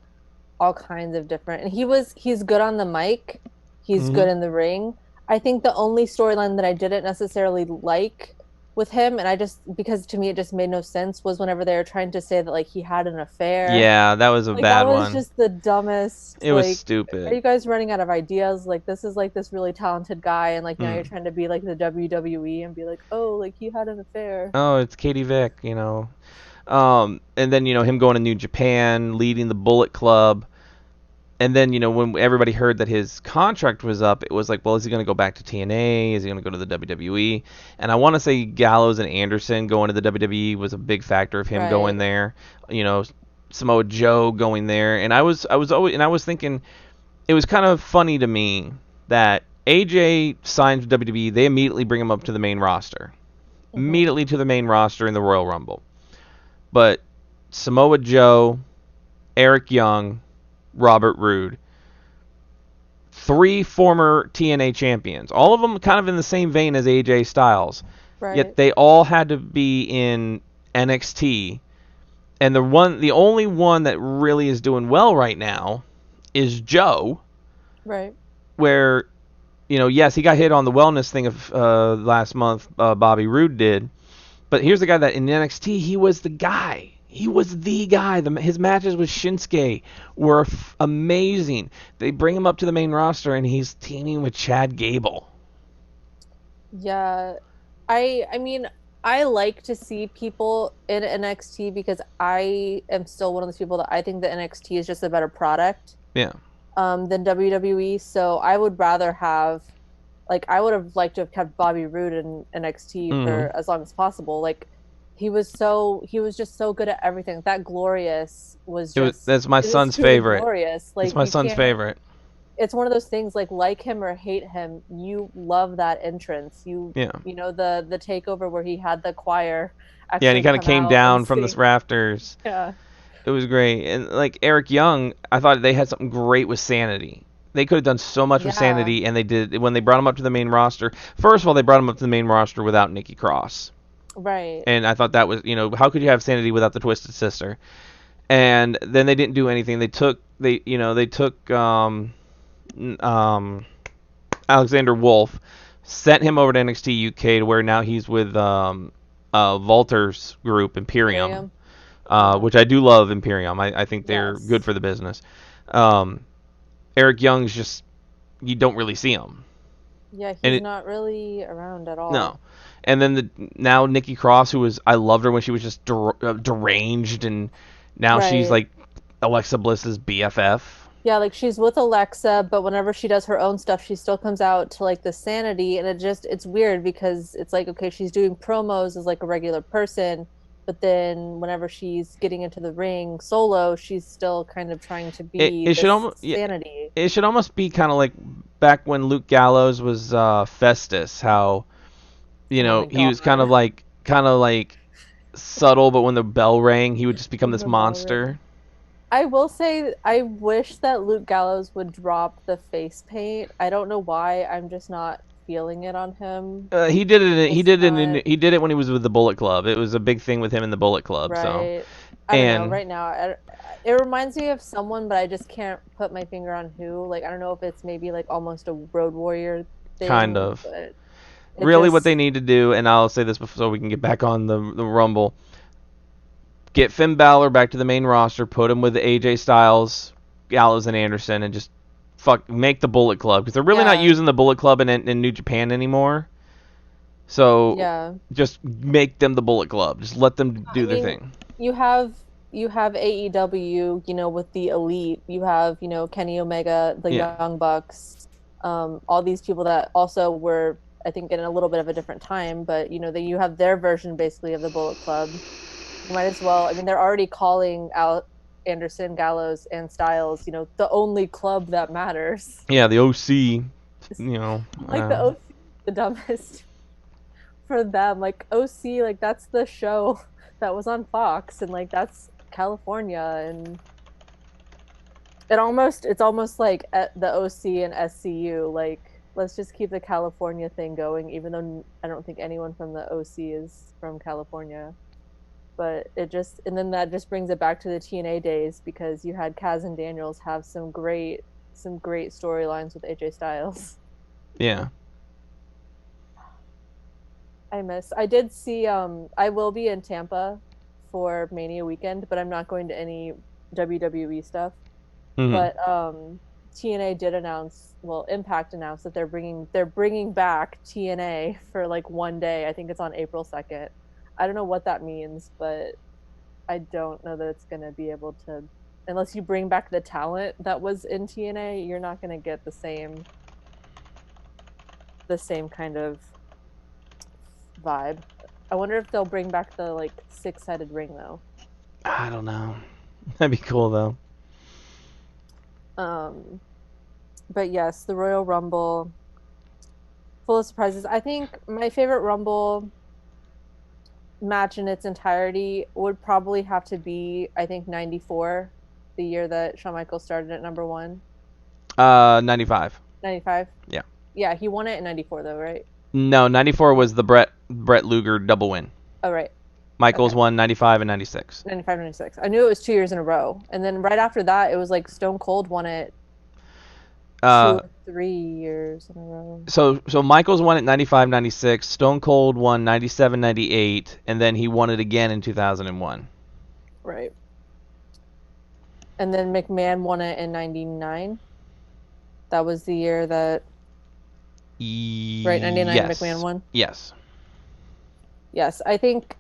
all kinds of different, and he's good on the mic. He's Hmm. good in the ring. I think the only storyline that I didn't necessarily like with him, and I just because to me it just made no sense, was whenever they were trying to say that like he had an affair. Yeah, that was a Like that bad was one. just the dumbest. It was Like, are stupid. you guys running out of ideas? Like this is like this really talented guy, and like now you're Mm. trying to be like the WWE and be like, oh, like he had an affair. Oh, it's Katie Vick. And then him going to New Japan, leading the Bullet Club, and then when everybody heard that his contract was up, it was like, well, is he going to go back to TNA? Is he going to go to the WWE? And I want to say Gallows and Anderson going to the WWE was a big factor of him going Right. there. You know, Samoa Joe going there, and I was thinking it was kind of funny to me that AJ signs with WWE, they immediately bring him up to the main roster, Hmm. immediately to the main roster in the Royal Rumble. But Samoa Joe, Eric Young, Robert Roode, 3 former TNA champions, all of them kind of in the same vein as AJ Styles. Yet Right. they all had to be in NXT, and the only one that really is doing well right now is Joe, Right. where yes, he got hit on the wellness thing of last month. Bobby Roode did, but here's the guy that in NXT he was the guy. He was the guy. His matches with Shinsuke were amazing. They bring him up to the main roster and he's teaming with Chad Gable. Yeah. I mean, I like to see people in NXT because I am still one of those people that I think that NXT is just a better product Yeah. than WWE. So I would rather have like I would have liked to have kept Bobby Roode in NXT Hmm. for as long as possible. Like he was just so good at everything. That Glorious was just That's my it was son's truly favorite. glorious. It's Like my you son's can't favorite. it's one of those things like him or hate him, you love that entrance. Yeah. You know the takeover where he had the choir Yeah, and he actually kind of come came out and down from the sing. rafters. Yeah. It was great. And like Eric Young, I thought they had something great with Sanity. They could have done so much with Yeah. Sanity, and they did when they brought him up to the main roster. First of all, they brought him up to the main roster without Nikki Cross, Right. and I thought that was how could you have Sanity without the Twisted Sister? And then they didn't do anything. They took Alexander Wolf, sent him over to NXT UK to where now he's with Walter's group Imperium, Imperium. Yeah. which I do love Imperium. I think they're good Yes. for the business. Um, Eric Young's just you don't really see him. Yeah, And he's it not really around at all. no, and then now Nikki Cross, who was I loved her when she was just deranged, and now she's Right. like Alexa Bliss's BFF. Yeah, like she's with Alexa, but whenever she does her own stuff, she still comes out to like the Sanity, and it's weird because it's like okay, she's doing promos as like a regular person, but then whenever she's getting into the ring solo, she's still kind of trying to be It should this almost yeah, Sanity. it should almost be kind of like back when Luke Gallows was Festus, how Oh my he God. was kind of like subtle, but when the bell rang, he would just become When this the bell rings. monster. I will say I wish that Luke Gallows would drop the face paint. I don't know why. I'm just not feeling it on him He did it. He this did it. time. He did it when he was with the Bullet Club. It was a big thing with him in the Bullet Club. So, Right. I don't know. and Right now, it reminds me of someone, but I just can't put my finger on who. Like, I don't know if it's maybe like almost a Road Warrior kind thing, of but it really what just, they need to do. And I'll say this before so we can get back on the Rumble. Get Finn Balor back to the main roster. Put him with AJ Styles, Gallows, and Anderson, and just make the Bullet Club because they're really not yeah, using the Bullet Club in New Japan anymore. So yeah. just make them the Bullet Club. Just let them I do their mean, thing. you have you have AEW, with the Elite. You have, Kenny Omega, the Yeah. Young Bucks, all these people that also were, I think, in a little bit of a different time, but you have their version basically of the Bullet Club. You might as well. I mean, they're already calling out Anderson, Gallows, and Styles, the only club that matters. Yeah, the OC. You know, Like the OC, the dumbest for them. Like OC, like that's the show that was on Fox, and like that's California, and it's almost like at the OC and SCU. Like let's just keep the California thing going, even though I don't think anyone from the OC is from California. But and then that just brings it back to the TNA days because you had Kaz and Daniels have some great storylines with AJ Styles. yeah. I did see I will be in Tampa for Mania weekend, but I'm not going to any WWE stuff. Hmm. But TNA did announce, well, Impact announced that they're bringing back TNA for like one day. I think it's on April 2nd. I don't know what that means, but I don't know that it's going to be able to, unless you bring back the talent that was in TNA, you're not going to get the same kind of vibe. I wonder if they'll bring back the like six-sided ring though. I don't know. That'd be cool though. Um, but yes, the Royal Rumble, full of surprises. I think my favorite Rumble match in its entirety would probably have to be, I think, 94, the year that Shawn Michaels started at number one. 95. 95. Yeah. Yeah, he won it in 94 though, right? No, 94 was the Brett Luger double win. Oh, right. Michaels Okay. won 95 and 96. 95, 96. I knew it was 2 years in a row. And then right after that, it was like Stone Cold won it two Uh, or 3 years in a row. so Michaels won it 95, 96. Stone Cold won 97, 98, and then he won it again in 2001. Right. And then McMahon won it in 99. That was the year that, right, 99 McMahon Yes. won. Yes. Yes, I think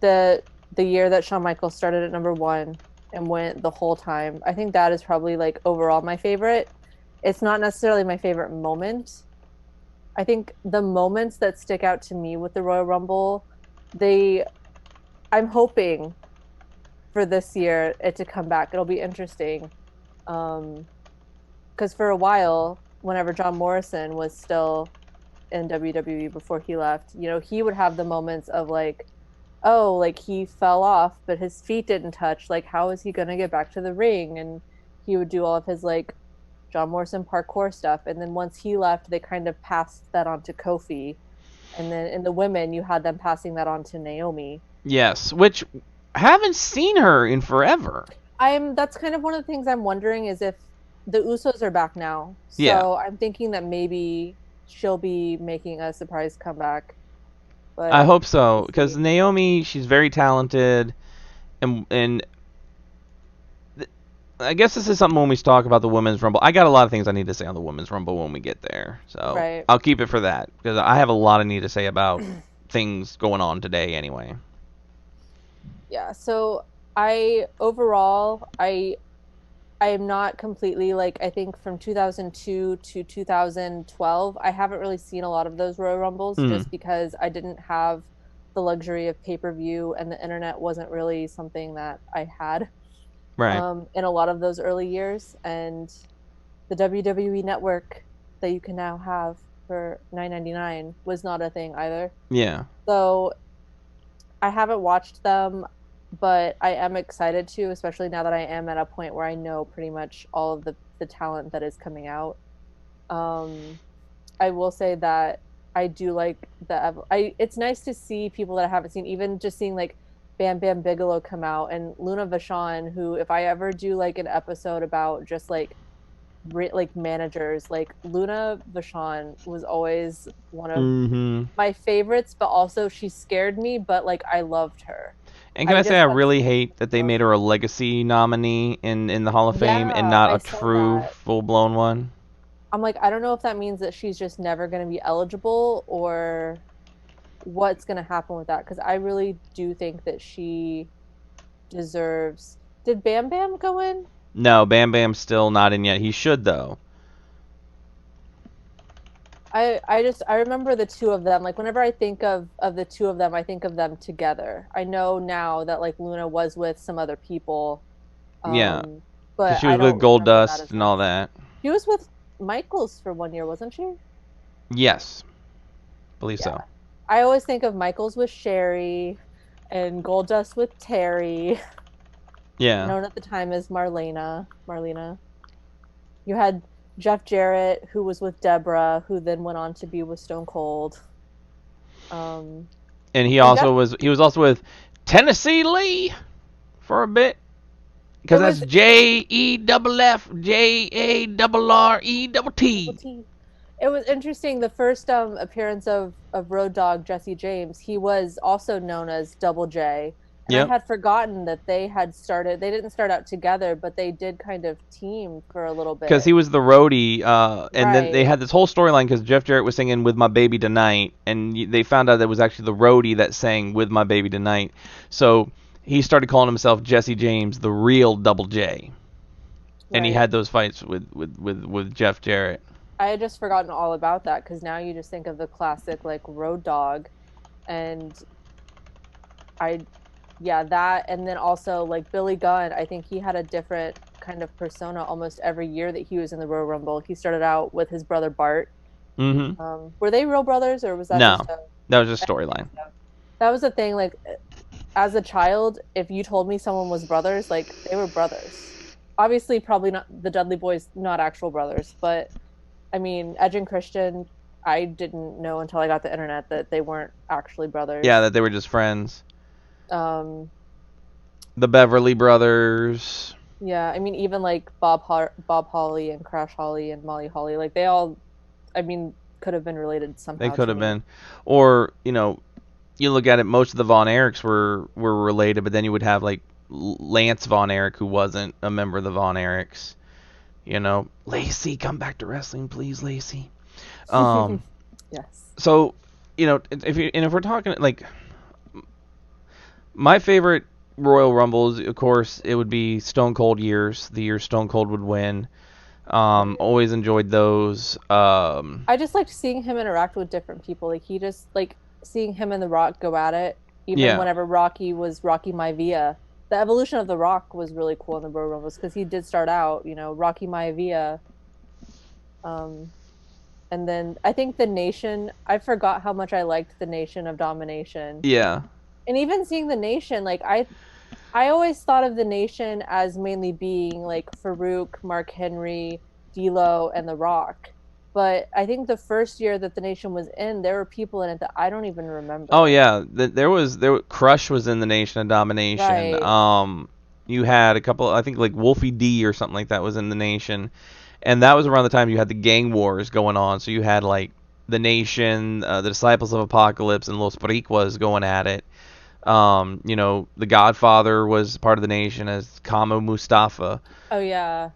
the year that Shawn Michaels started at number one and went the whole time, I think that is probably like overall my favorite. It's not necessarily my favorite moment. I think the moments that stick out to me with the Royal Rumble, they I'm hoping for this year it to come back. It'll be interesting. Because for a while, whenever John Morrison was still in WWE before he left, he would have the moments of like, oh, like he fell off, but his feet didn't touch. Like, how is he going to get back to the ring? And he would do all of his like John Morrison parkour stuff. And then once he left, they kind of passed that on to Kofi. And then in the women, you had them passing that on to Naomi. Yes, which I haven't seen her in forever. That's kind of one of the things I'm wondering is if the Usos are back now. Yeah. So I'm thinking that maybe she'll be making a surprise comeback. I But hope we'll so because see. Naomi, she's very talented, and I guess this is something when we talk about the Women's Rumble. I got a lot of things I need to say on the Women's Rumble when we get there. So Right. I'll keep it for that because I have a lot I need to say about things going on today anyway. Yeah. So I am not completely like I think from 2002 to 2012 I haven't really seen a lot of those Royal Rumbles Hmm. just because I didn't have the luxury of pay-per-view and the internet wasn't really something that I had Right. in a lot of those early years, and the WWE network that you can now have for 9.99 was not a thing either. Yeah. So I haven't watched them, but I am excited to, especially now that I am at a point where I know pretty much all of the talent that is coming out. Um, I will say that I do like I it's nice to see people that I haven't seen, even just seeing like Bam Bam Bigelow come out and Luna Vachon, who if I ever do like an episode about just like managers, like Luna Vachon was always one of Mm-hmm. my favorites, but also she scared me, but like I loved her. And can I I say just I got really so much hate that they love. made her a legacy nominee in the Hall of Fame and Yeah, not I a saw true that. full blown one? I'm like, I don't know if that means that she's just never going to be eligible or what's going to happen with that because I really do think that she deserves. Did Bam Bam go in? No, Bam Bam's still not in yet. He should though. I remember the two of them. Like whenever I think of the two of them, I think of them together. I know now that like Luna was with some other people, Yeah, um, because but she I was with don't remember that Goldust as and all much. that. She was with Michaels for 1 year, wasn't she? Yes, believe Yeah. so. I always think of Michaels with Sherry and Goldust with Terry, Yeah. known at the time as Marlena. You had Jeff Jarrett, who was with Deborah, who then went on to be with Stone Cold. Um, And and Jeff, he was also with Tennessee Lee for a bit it because that's was JEFFJARRET. it was interesting. The first appearance of Road Dogg Jesse James, he was also known as Double J, and I Yep. had forgotten that they had started. They didn't start out together, but they did kind of team for a little Because bit. he was the roadie, and then they Right. had this whole storyline because Jeff Jarrett was singing "With My Baby Tonight," and they found out that it was actually the roadie that sang "With My Baby Tonight." So he started calling himself Jesse James, the real Double J, and he Right. had those fights with Jeff Jarrett. I had just forgotten all about that because now you just think of the classic like Road Dogg, and I, yeah, that, and then also like Billy Gunn. I think he had a different kind of persona almost every year that he was in the Royal Rumble. He started out with his brother Bart. Mm-hmm. Were they real brothers or was that just No, a? that was just I don't think storyline. so. That was the thing. Like as a child, if you told me someone was brothers, like they were brothers. Obviously, probably not the Dudley boys, not actual brothers, but I mean, Edge and Christian, I didn't know until I got the internet that they weren't actually Yeah, brothers. that they were just friends. Um, The Beverly Brothers. yeah, I mean, even like Bob Holly and Crash Holly and Molly Holly, like they all, I mean, could have been related They somehow could to have me. been, or you look at it, most of the Von Erichs were related, but then you would have like Lance Von Erich, who wasn't a member of the Von Erichs. Lacey, come back to wrestling, please, Lacey. Um, Yes. so if we're talking like my favorite Royal Rumbles, of course, it would be Stone Cold years, the year Stone Cold would win. Always enjoyed those. I just liked seeing him interact with different people. Like he just like seeing him and The Rock go at it. Even Yeah, whenever Rocky was Rocky Maivia, the evolution of The Rock was really cool in the Royal Rumbles because he did start out, Rocky Maivia. Um, and then I think the Nation. I forgot how much I liked the Nation of Domination, yeah. and even seeing the Nation. Like I always thought of the Nation as mainly being like Farouk, Mark Henry, D'Lo, and The Rock. But I think the first year that the Nation was in, there were people in it that I don't even Oh remember. yeah, there Crush was in the Nation of Domination. Right, You had a couple, I think like Wolfie D or something like that was in the Nation, and that was around the time you had the gang wars going on. So you had like the Nation, the Disciples of Apocalypse, and Los Periquas going at it. The Godfather was part of the Nation as Kamo Mustafa. Oh yeah.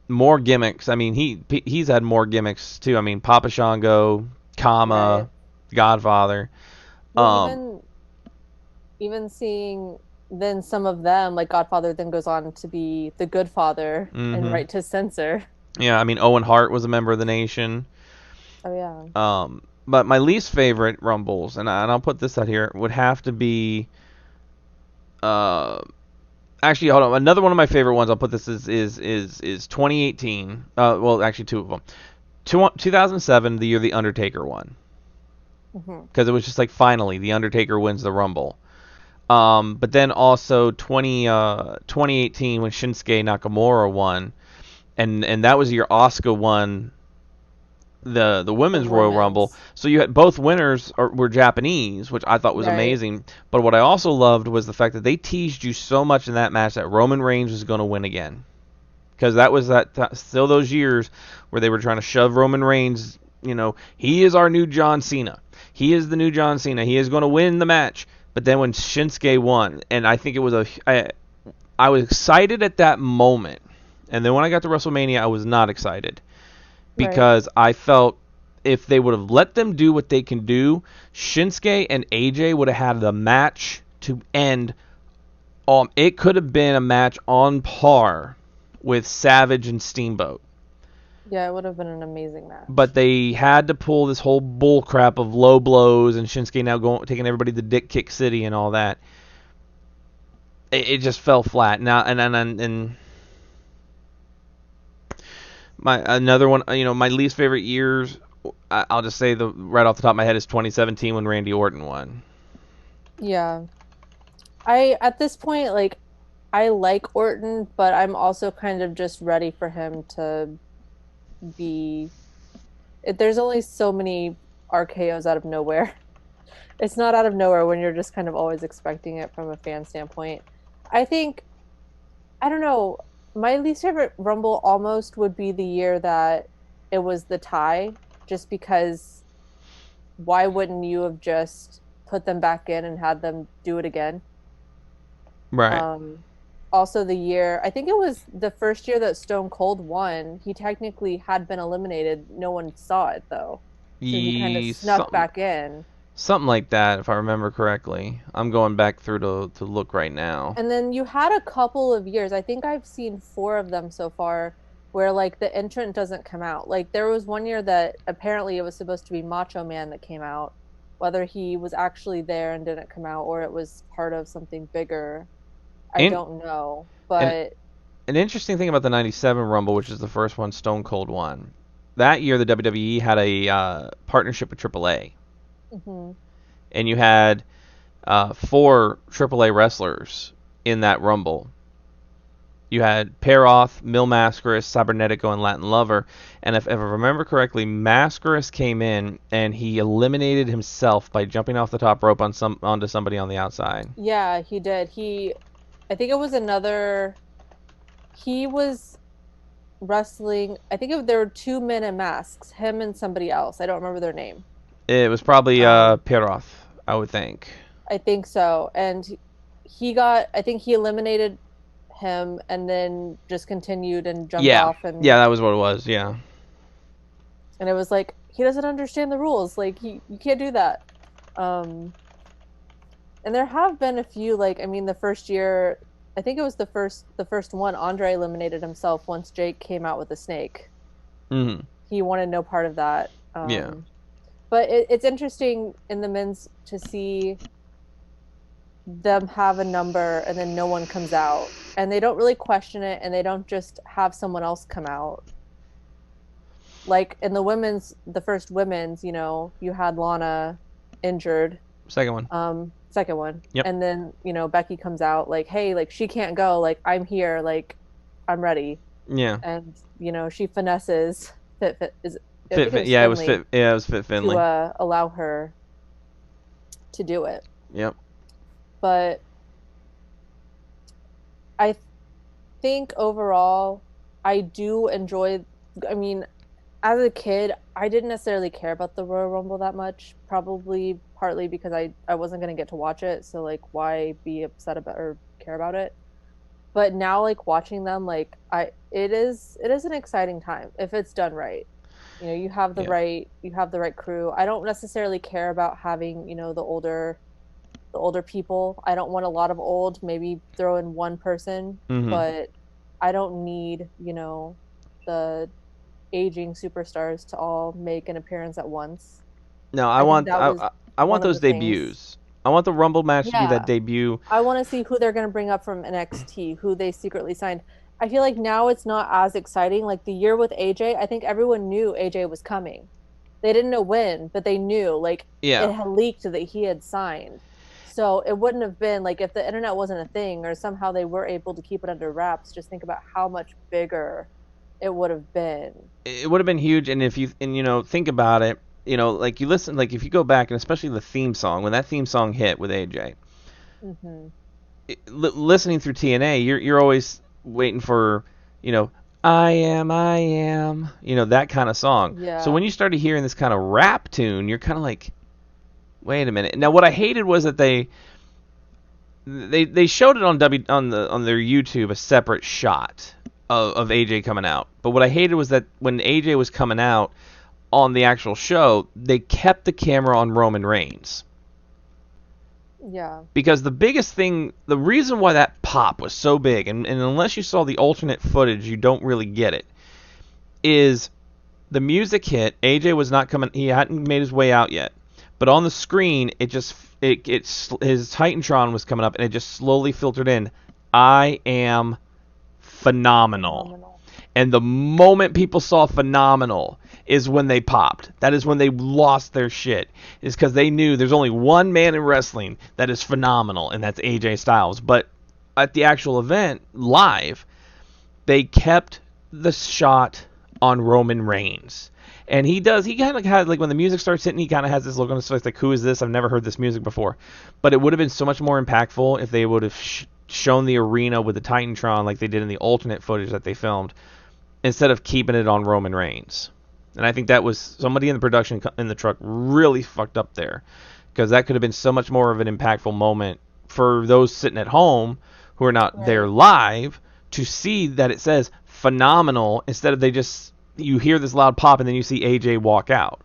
More gimmicks. I mean, he's had more gimmicks too. I mean, Papa Shango, Right. Kama, Godfather. Well, Um, even seeing then some of them, like Godfather, then goes on to be the Good Father and hmm Right to Censor. Yeah, I mean, Owen Hart was a member of the Nation. Oh yeah. But my least favorite Rumbles, and I'll put this out here, would have to be. Uh, Actually, hold on. Another one of my favorite ones. I'll put this is 2018. Well, actually, two of them. 2007, the year the Undertaker won, Hmm. because it was just like finally the Undertaker wins the Rumble. But then also 2018 when Shinsuke Nakamura won, and that was the year Asuka won the The women's Royal Rumble. women's. So you had both winners were Japanese, which I thought was Right. amazing. But what I also loved was the fact that they teased you so much in that match that Roman Reigns was going to win again, because that was still those years where they were trying to shove Roman Reigns. He is our new John Cena. He is the new John Cena. He is going to win the match. But then when Shinsuke won, and I think it was I was excited at that moment, and then when I got to WrestleMania, I was not excited Right. because I felt if they would have let them do what they can do, Shinsuke and AJ would have had the match to end. It could have been a match on par with Savage and Steamboat. Yeah, it would have been an amazing But match. they had to pull this whole bull crap of low blows and Shinsuke now taking everybody to Dick Kick City and all that. It just fell flat. Now and my another one, my least favorite years. I'll just say the right off the top of my head is 2017 when Randy Orton won. Yeah. I at this point, like, I like Orton, but I'm also kind of just ready for him to be there's only so many RKO's out of nowhere. It's not out of nowhere when you're just kind of always expecting it from a fan standpoint. I think, I don't know, my least favorite Rumble almost would be the year that it was the tie, just because why wouldn't you have just put them back in and had them do it again? Right. Um, Also the year, I think it was the first year that Stone Cold won, he technically had been eliminated. No one saw it though. So he kind of snuck Something back in. like that, if I remember correctly. I'm going back through to look right now. And then you had a couple of years, I think I've seen four of them so far, where like the entrant doesn't come out. Like there was one year that apparently it was supposed to be Macho Man that came out, whether he was actually there and didn't come out or it was part of something bigger. I And don't know. and But an interesting thing about the '97 Rumble, which is the first one Stone Cold won. That year, the WWE had a partnership with AAA, mhm. and you had four AAA wrestlers in that Rumble. You had Peroth, Mil Mascaras, Cybernetico, and Latin Lover. And if I remember correctly, Mascaras came in and he eliminated himself by jumping off the top rope onto somebody on the outside. Yeah, he did. I think it was he was wrestling. I think there were two men in masks, him and somebody else. I don't remember their name. It was probably Um, Peroth, I would think. I think so. And I think he eliminated him and then just continued and jumped Yeah, off, yeah, that was what it was. Yeah, and it was like he doesn't understand the rules. Like you can't do that. Um, and there have been a few, like, I mean, the first year, I think it was the first one, Andre eliminated himself once Jake came out with a snake. hmm He wanted no part of that. yeah. But it's interesting in the men's to see them have a number and then no one comes out and they don't really question it and they don't just have someone else come out. Like in the first women's, you had Lana injured, Second one. second one. Yep. And then, Becky comes out like, hey, like she can't go, like I'm here, like I'm ready. Yeah. And, she finesses I Fit, think it fit. was Yeah, it was Finley fit. Yeah, it was Fit to Finley. allow her to do it. Yep. But I think overall, I do enjoy. I mean, as a kid, I didn't necessarily care about the Royal Rumble that much, probably partly because I wasn't gonna get to watch it, so like why be upset about or care about it? But now like watching them, like it is an exciting time if it's done right. You know, Yeah. you have the right crew. I don't necessarily care about having, the older people. I don't want a lot of old, maybe throw in one person, Hmm. but I don't need, the aging superstars to all make an appearance at once. No, I I think want that was I want one of those the things. debuts. I want the Rumble match to be that Yeah. debut. I want to see who they're going to bring up from NXT, who they secretly signed. I feel like now it's not as exciting. Like the year with AJ, I think everyone knew AJ was coming. They didn't know when, but they knew like Yeah. it had leaked that he had signed. So it wouldn't have been like if the internet wasn't a thing or somehow they were able to keep it under wraps, just think about how much bigger it would have been. It would have been huge, and if you think about it, like you listen, like if you go back, and especially the theme song, when that theme song hit with AJ, Hmm. listening through TNA, you're always waiting for, you know, I am, that kind of song. So Yeah. when you started hearing this kind of rap tune, you're kind of like, wait a minute. Now what I hated was that they showed it on on their YouTube, a separate shot of AJ coming out. But what I hated was that when AJ was coming out on the actual show, they kept the camera on Roman Reigns. Yeah. Because the biggest thing, the reason why that pop was so big, and unless you saw the alternate footage, you don't really get it, is the music hit. AJ was not coming; he hadn't made his way out yet. But on the screen, his Titantron was coming up, and it just slowly filtered in. I am phenomenal. Phenomenal. And the moment people saw phenomenal is when they popped. That is when they lost their shit. Is because they knew there's only one man in wrestling that is phenomenal, and that's AJ Styles. But at the actual event, live, they kept the shot on Roman Reigns. And he kind of had, like, when the music starts hitting, he kind of has this look on his face like, who is this? I've never heard this music before. But it would have been so much more impactful if they would have shown the arena with the Titantron like they did in the alternate footage that they filmed, instead of keeping it on Roman Reigns. And I think that was somebody in the production in the truck really fucked up there, because that could have been so much more of an impactful moment for those sitting at home who are not there Right. live to see that it says phenomenal, instead of they just, you hear this loud pop and then you see AJ walk out.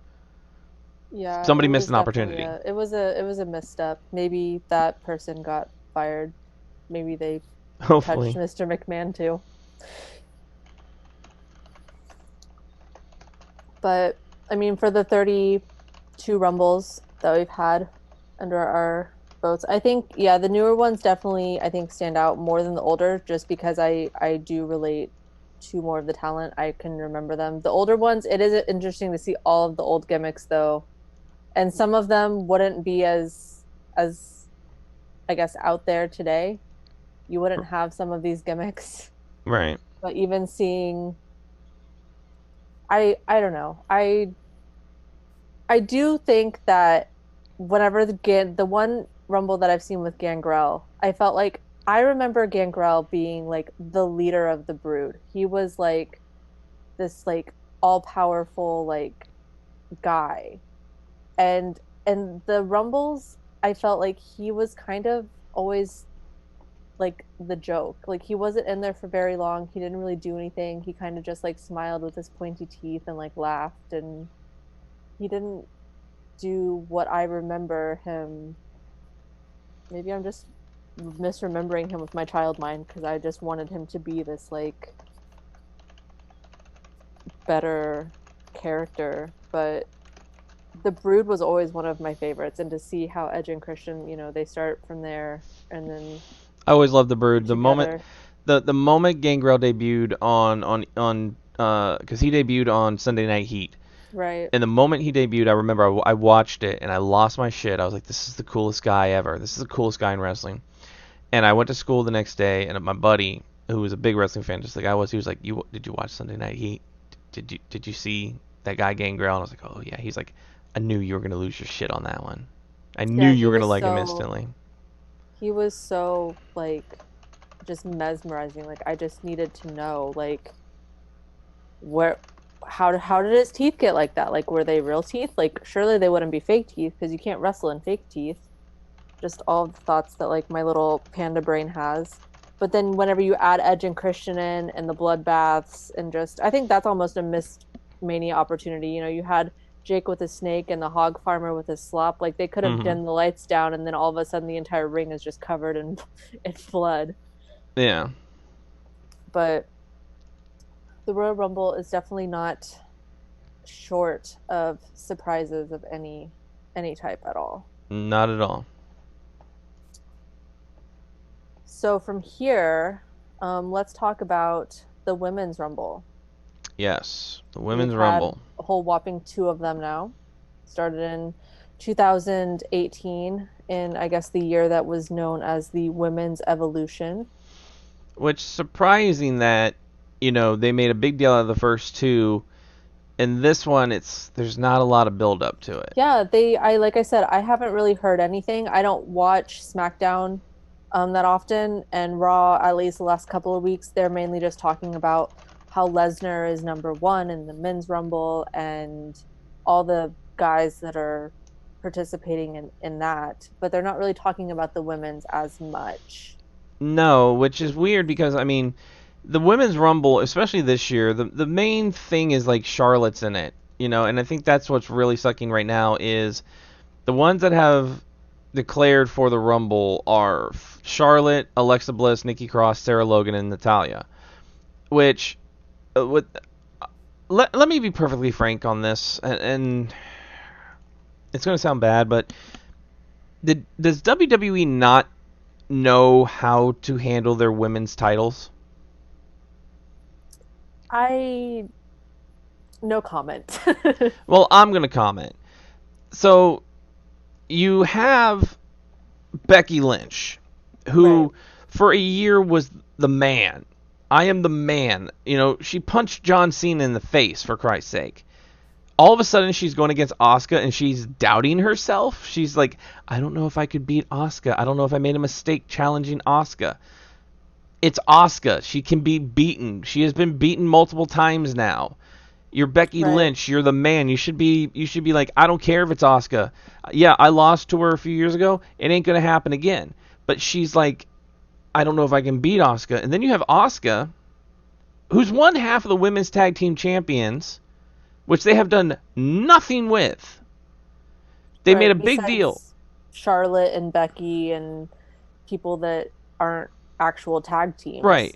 Yeah, it Somebody missed was an definitely opportunity. it was a misstep. Maybe that person got fired. Maybe they touched Hopefully. Mr. McMahon too. But I mean, for the 32 Rumbles that we've had under our votes, I think yeah, the newer ones definitely I think stand out more than the older just because I do relate to more of the talent. I can remember them. The older ones, it is interesting to see all of the old gimmicks though, and some of them wouldn't be as I guess out there today. You wouldn't have some of these gimmicks. Right. But even seeing I don't know. I do think that whenever the one Rumble that I've seen with Gangrel, I felt like I remember Gangrel being like the leader of the Brood. He was like this like all powerful like guy. And and the Rumbles, I felt like he was kind of always like the joke. Like he wasn't in there for very long. He didn't really do anything. He kind of just like smiled with his pointy teeth and like laughed and he didn't do what I remember him. Maybe I'm just misremembering him with my child mind because I just wanted him to be this like better character, but the Brood was always one of my favorites and to see how Edge and Christian, they start from there and then I always loved the Brood. together. The moment Gangrel debuted on because he debuted on Sunday Night Heat. Right. And the moment he debuted, I remember I watched it and I lost my shit. I was like, this is the coolest guy ever. This is the coolest guy in wrestling. And I went to school the next day, and my buddy, who was a big wrestling fan, just like I was, he was like, did you watch Sunday Night Heat? Did you see that guy Gangrel? And I was like, oh yeah. He's like, I knew you were gonna lose your shit on that one. I knew Yeah, you were gonna like him instantly. he was so like just mesmerizing. Like I just needed to know like where how did his teeth get like that? Like, were they real teeth? Like, surely they wouldn't be fake teeth because you can't wrestle in fake teeth. Just all of the thoughts that like my little panda brain has. But then whenever you add Edge and Christian in and the bloodbaths and just I think that's almost a missed Mania opportunity. You know, you had Jake with his snake and the hog farmer with his slop. Like they could have Hmm. dimmed the lights down and then all of a sudden the entire ring is just covered in in blood. Yeah. But the Royal Rumble is definitely not short of surprises of any type at all. Not at all. So from here, let's talk about the Women's Rumble. Yes. The We've Women's had Rumble. a whole whopping two of them now. Started in 2018, in I guess the year that was known as the Women's Evolution. Which surprising that, they made a big deal out of the first two. And this one, there's not a lot of build up to it. Yeah, I like I said, I haven't really heard anything. I don't watch SmackDown that often, and Raw, at least the last couple of weeks, they're mainly just talking about how Lesnar is number one in the men's rumble and all the guys that are participating in that, but they're not really talking about the women's as much. No, which is weird because the women's rumble, especially this year, the main thing is like Charlotte's in it, and I think that's what's really sucking right now is the ones that have declared for the rumble are Charlotte, Alexa Bliss, Nikki Cross, Sarah Logan, and Natalia. Which, with let me be perfectly frank on this, and it's going to sound bad, but does WWE not know how to handle their women's titles? I no comment. Well, I'm going to comment. So, you have Becky Lynch, Right. who for a year was the man. I am the man. She punched John Cena in the face, for Christ's sake. All of a sudden, she's going against Asuka, and she's doubting herself. She's like, I don't know if I could beat Asuka. I don't know if I made a mistake challenging Asuka. It's Asuka. She can be beaten. She has been beaten multiple times now. You're Becky Right. Lynch. You're the man. You should be like, I don't care if it's Asuka. Yeah, I lost to her a few years ago. It ain't gonna happen again. But she's like, I don't know if I can beat Asuka. And then you have Asuka, who's won half of the women's tag team champions, which they have done nothing with. They made a Right. big deal. Besides Charlotte and Becky and people that aren't actual tag teams. Right.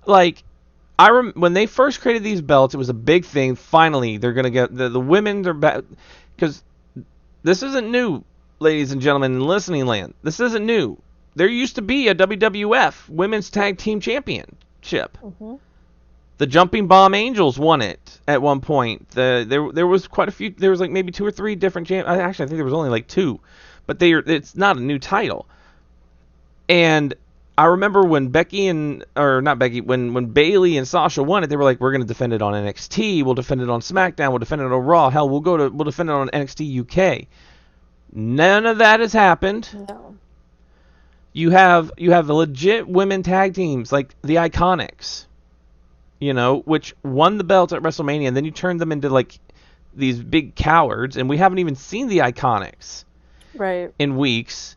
Like, when they first created these belts, it was a big thing. Finally, they're gonna get the women. They're back because this isn't new, ladies and gentlemen in listening land. This isn't new. There used to be a WWF Women's Tag Team Championship. Hmm. The Jumping Bomb Angels won it at one point. There was quite a few. There was like maybe two or three different Actually, I think there was only like two, but it's not a new title. And I remember when when Bayley and Sasha won it, they were like, we're going to defend it on NXT, we'll defend it on SmackDown, we'll defend it on Raw, hell, we'll defend it on NXT UK. None of that has happened. No. You have legit women tag teams like the Iconics, which won the belts at WrestleMania, and then you turned them into like these big cowards, and we haven't even seen the Iconics Right. in weeks.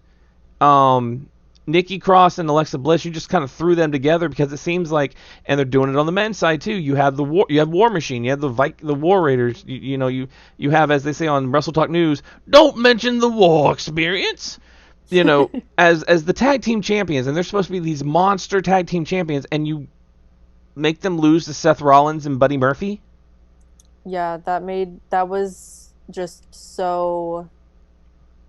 Nikki Cross and Alexa Bliss, you just kind of threw them together because it seems like, and they're doing it on the men's side too. You have War Machine, you have the War Raiders. You have, as they say on Wrestle Talk News, don't mention the War Experience. As the tag team champions, and they're supposed to be these monster tag team champions, and you make them lose to Seth Rollins and Buddy Murphy. Yeah, that was just so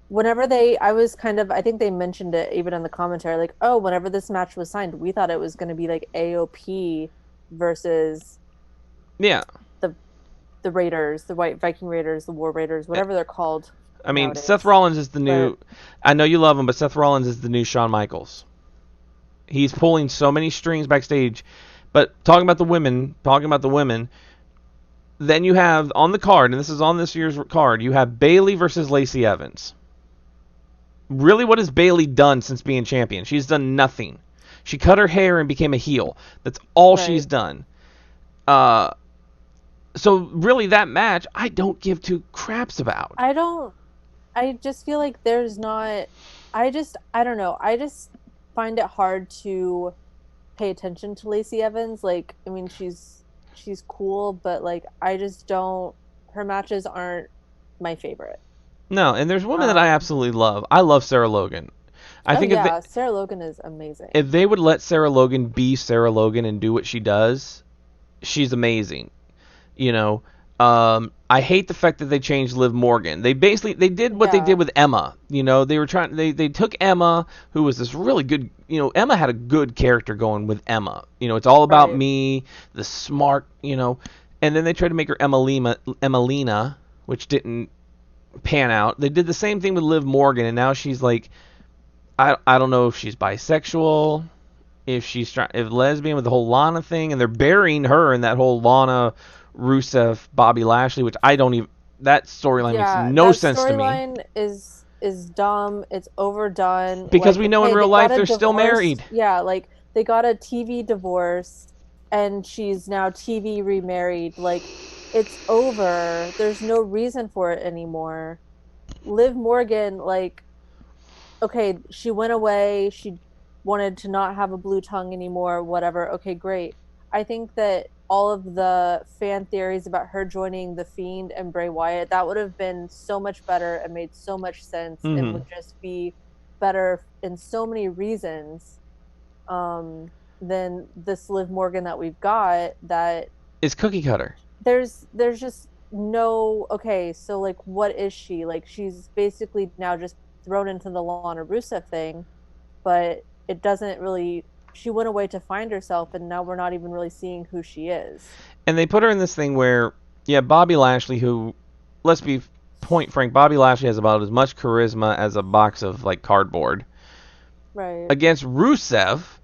whenever I was kind of I think they mentioned it even in the commentary like, "Oh, whenever this match was signed, we thought it was going to be like AOP versus Yeah, the Raiders, the White Viking Raiders, the War Raiders, whatever they're called I mean Seth nowadays." Rollins is the new. But I know you love him, but Seth Rollins is the new Shawn Michaels. He's pulling so many strings backstage. But talking about the women, then you have on the card, and this is on this year's card, you have Bayley versus Lacey Evans. Really, what has Bayley done since being champion? She's done nothing. She cut her hair and became a heel. That's all right. she's done. Uh, So really, that match I don't give two craps about. I don't I just feel like there's not I don't know. I just find it hard to pay attention to Lacey Evans. Like, I mean, she's cool, but like I just don't her matches aren't my favorite. No, and there's women that I Um, absolutely love. I love Sarah Logan. I oh think yeah, Sarah Logan is amazing. if they would let Sarah Logan be Sarah Logan and do what she does, she's amazing. You know, I hate the fact that they changed Liv Morgan. They did what they did Yeah, with Emma. You know, they took Emma, who was this really good. You know, Emma had a good character going with Emma. You know, it's all about right. me, the smart. You know, and then they tried to make her Emelina, which didn't pan out. They did the same thing with Liv Morgan, and now she's like, I don't know if she's bisexual, if she's trying, if lesbian with the whole Lana thing, and they're burying her in that whole Lana Rusev Bobby Lashley, which I don't even. That storyline makes Yeah, no that sense to me storyline is dumb. It's overdone. because Like, we know in okay, real they got life a they're still divorce. married. Yeah, like they got a TV divorce and she's now TV remarried. Like it's over. There's no reason for it anymore. Liv Morgan, like, okay, she went away. She wanted to not have a blue tongue anymore, whatever. Okay, great. I think that all of the fan theories about her joining The Fiend and Bray Wyatt, that would have been so much better and made so much sense and Mm-hmm. would just be better in so many reasons than this Liv Morgan that we've got that It's cookie cutter. there's just no okay, so like what is she? Like she's basically now just thrown into the Lana Rusev thing, but it doesn't really she went away to find herself and now we're not even really seeing who she is. And they put her in this thing where, yeah, Bobby Lashley, who, let's be point frank, Bobby Lashley has about as much charisma as a box of like cardboard Right. against Rusev,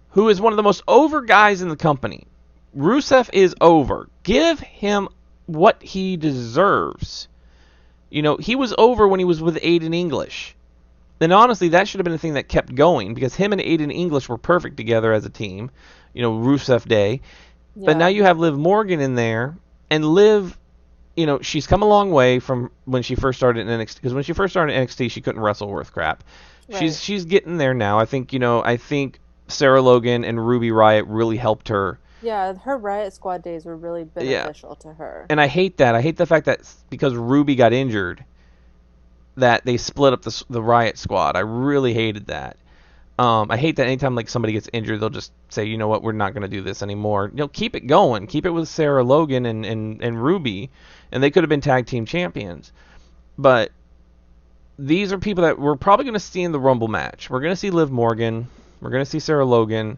who is one of the most over guys in the company. Rusev is over. Give him what he deserves. You know, he was over when he was with Aiden English. And honestly, that should have been the thing that kept going because him and Aiden English were perfect together as a team. You know, Rusev Day. But now Yeah. you have Liv Morgan in there, and Liv, you know, she's come a long way from when she first started in NXT. Because when she first started in NXT, she couldn't wrestle worth crap. Right. She's getting there now. I think Sarah Logan and Ruby Riott really helped her. Yeah, her Riot Squad days were really Yeah, beneficial to her. and I hate that. I hate the fact that because Ruby got injured, that they split up the Riot Squad. I really hated that. I hate that anytime like somebody gets injured, they'll just say, you know what, we're not going to do this anymore. You know, keep it going. Keep it with Sarah Logan and Ruby, and they could have been tag team champions. But these are people that we're probably going to see in the Rumble match. We're going to see Liv Morgan. We're going to see Sarah Logan.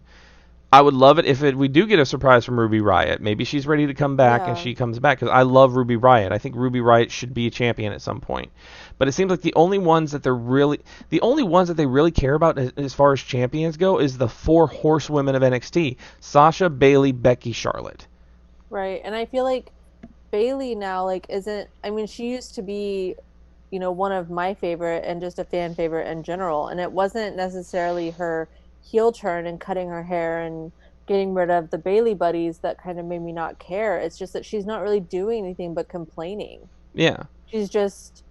I would love it if we do get a surprise from Ruby Riott. Maybe she's ready to come back and Yeah. she comes back because I love Ruby Riott. I think Ruby Riott should be a champion at some point. But it seems like the only ones that they really care about as far as champions go is the four horsewomen of NXT: Sasha, Bayley, Becky, Charlotte. Right. And I feel like Bailey now like isn't I mean she used to be one of my favorite and just a fan favorite in general and it wasn't necessarily her heel turn and cutting her hair and getting rid of the Bailey buddies that kind of made me not care. It's just that she's not really doing anything but complaining. Yeah, She's just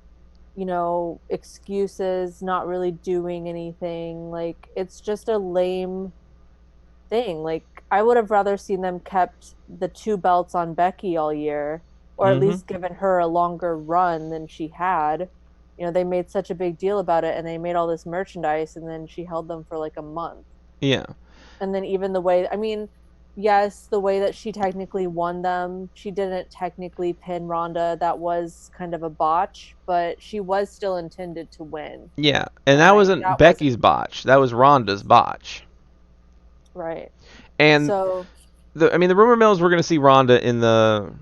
excuses, not really doing anything. Like it's just a lame thing. Like I would have rather seen them kept the two belts on Becky all year, or at mm-hmm, least given her a longer run than she had. They made such a big deal about it and they made all this merchandise and then she held them for like a month. yeah, And then even the way, I mean, yes, the way that she technically won them, she didn't technically pin Ronda. That was kind of a botch, but she was still intended to win. yeah. And And that like wasn't that wasn't Becky's botch. That was Ronda's botch. right. And So the rumor mill is we're going to see Ronda in the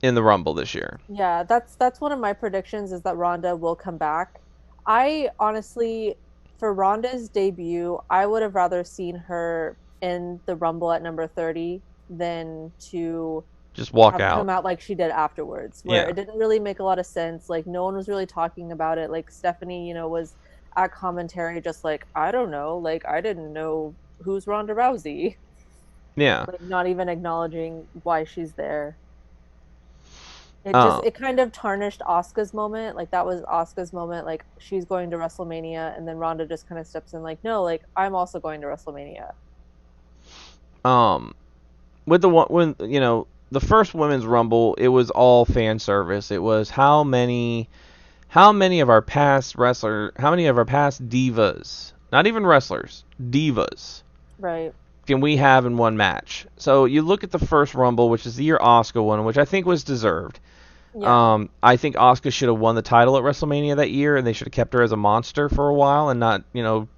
Rumble this year. yeah, that's one of my predictions is that Ronda will come back. I honestly, for Ronda's debut, I would have rather seen her in the Rumble at number 30 than to Just walk have come out. out like she did afterwards, where Yeah. it didn't really make a lot of sense. Like no one was really talking about it. Like Stephanie, was at commentary just like, I don't know, like I didn't know who's Ronda Rousey. Yeah. Like not even acknowledging why she's there. Um, It kind of tarnished Asuka's moment. Like that was Asuka's moment. Like she's going to WrestleMania, and then Ronda just kind of steps in, like, no, like I'm also going to WrestleMania. um, with the one when the first women's rumble, it was all fan service. It was how many of our past how many of our past divas, not even wrestlers, divas, Right. can we have in one match? So you look at the first rumble, which is the year Asuka won, which I think was deserved. Yeah. I think Asuka should have won the title at WrestleMania that year, and they should have kept her as a monster for a while and not,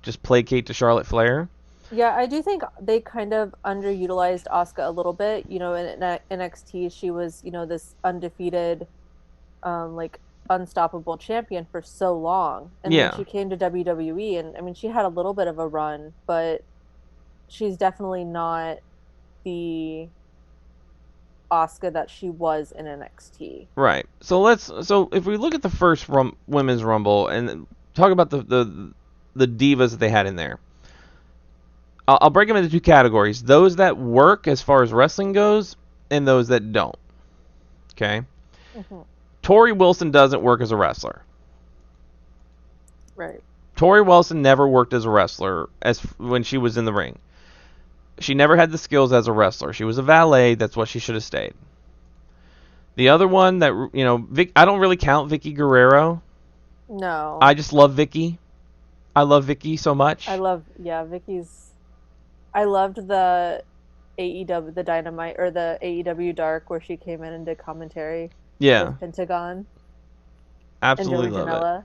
just placate to Charlotte Flair. Yeah, I do think they kind of underutilized Asuka a little bit. In NXT, she was, this undefeated, like unstoppable champion for so long. And then Yeah, she came to WWE, and I mean, she had a little bit of a run, but she's definitely not the Asuka that she was in NXT. right. So if we look at the first women's rumble and talk about the divas that they had in there. I'll break them into two categories: those that work as far as wrestling goes, and those that don't. Okay. Hmm. Tori Wilson doesn't work as a wrestler. Right. Tori Wilson never worked as a wrestler as when she was in the ring. She never had the skills as a wrestler. She was a valet. That's what she should have stayed. The other one that I don't really count Vicky Guerrero. I No. just love Vicky. I love Vicky so much. Yeah, Vicky's. I loved the AEW, the Dynamite, or the AEW Dark, where she came in and did commentary Yeah, with Pentagon and absolutely Joey love it. Janela.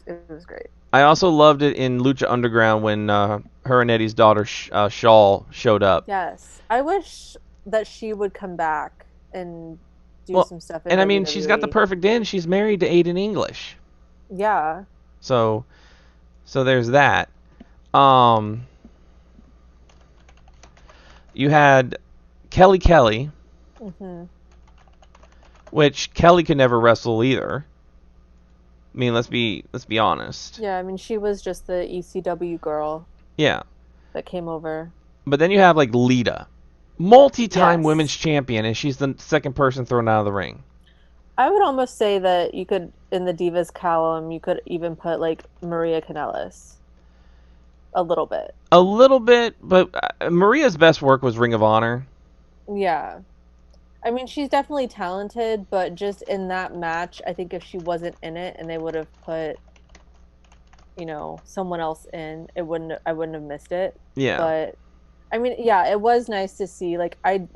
It was great. I also loved it in Lucha Underground when her and Eddie's daughter Shawl showed up. Yes. I wish that she would come back and do Well, some stuff in and I mean, she's got the WWE. perfect end. She's married to Aiden English, Yeah. so there's that. Um, you had Kelly, Hmm. which Kelly could never wrestle either. I mean, let's be honest. Yeah, I mean, she was just the ECW girl Yeah, that came over. but then you have like Lita, multi-time women's Yes. champion, and she's the second person thrown out of the ring. I would almost say that you could, in the Divas column, you could even put like Maria Kanellis a little bit. A little bit, but Maria's best work was Ring of Honor. Yeah. I mean, she's definitely talented, but just in that match, I think if she wasn't in it and they would have put, someone else in, I wouldn't have missed it. Yeah, But I mean, yeah, it was nice to see. Like I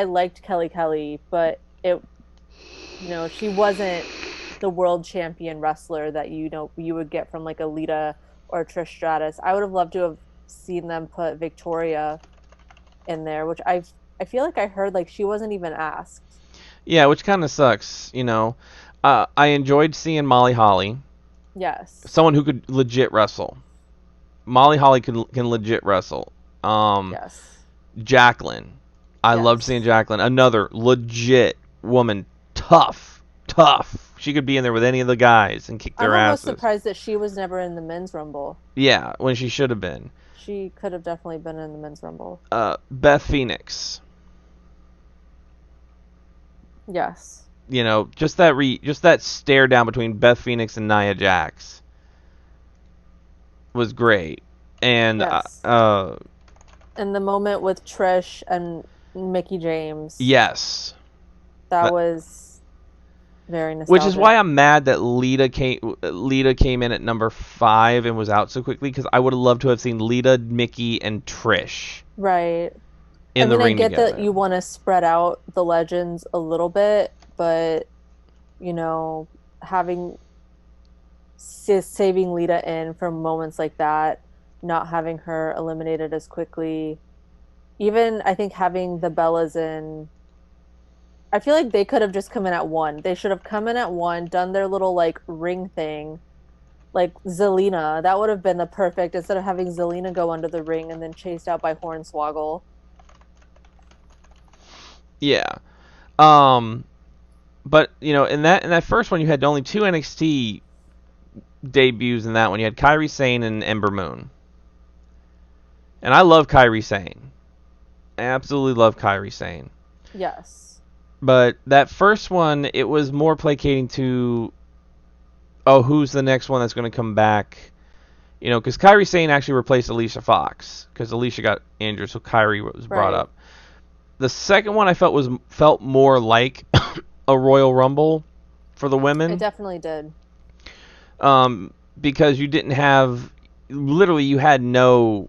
liked Kelly, but she wasn't the world champion wrestler that you would get from like a Lita or Trish Stratus. I would have loved to have seen them put Victoria in there, which I feel like I heard like she wasn't even asked. yeah, which kind of sucks. I enjoyed seeing Molly Holly, Yes. someone who could legit wrestle. Molly Holly can legit wrestle. Um, Yes. Jacqueline, I loved seeing Yes. Jacqueline, another legit woman, tough, tough. She could be in there with any of the guys and kick I'm their almost asses. surprised that she was never in the men's rumble. Yeah, when she should have been. She could have definitely been in the men's rumble. Beth Phoenix. Yes. Just that stare down between Beth Phoenix and Nia Jax was great. And Yes. And the moment with Trish and Mickey James, yes, that that, was very which is why nostalgic. I'm mad that Lita came in at number 5 and was out so quickly, because I would have loved to have seen Lita, Mickey, and Trish Right. I in the mean, I ring get that together. you want to spread out the legends a little bit, but having saving Lita in for moments like that, not having her eliminated as quickly, even I think having the Bellas in, I feel like they could have just come in at one. They should have come in at one, done their little like ring thing, like Zelina. That would have been the perfect instead of having Zelina go under the ring and then chased out by Hornswoggle. Yeah. But in that first one, you had only two NXT debuts in that one. You had Kairi Sane and Ember Moon, and I love Kairi Sane. I absolutely love Kairi Sane. Yes. But that first one, it was more placating to, oh, who's the next one that's going to come back? You know, because Kairi Sane actually replaced Alicia Fox because Alicia got injured, so Kairi was brought Right. up. The second one I felt more like a Royal Rumble for the It women, definitely did. because you didn't have, literally you had no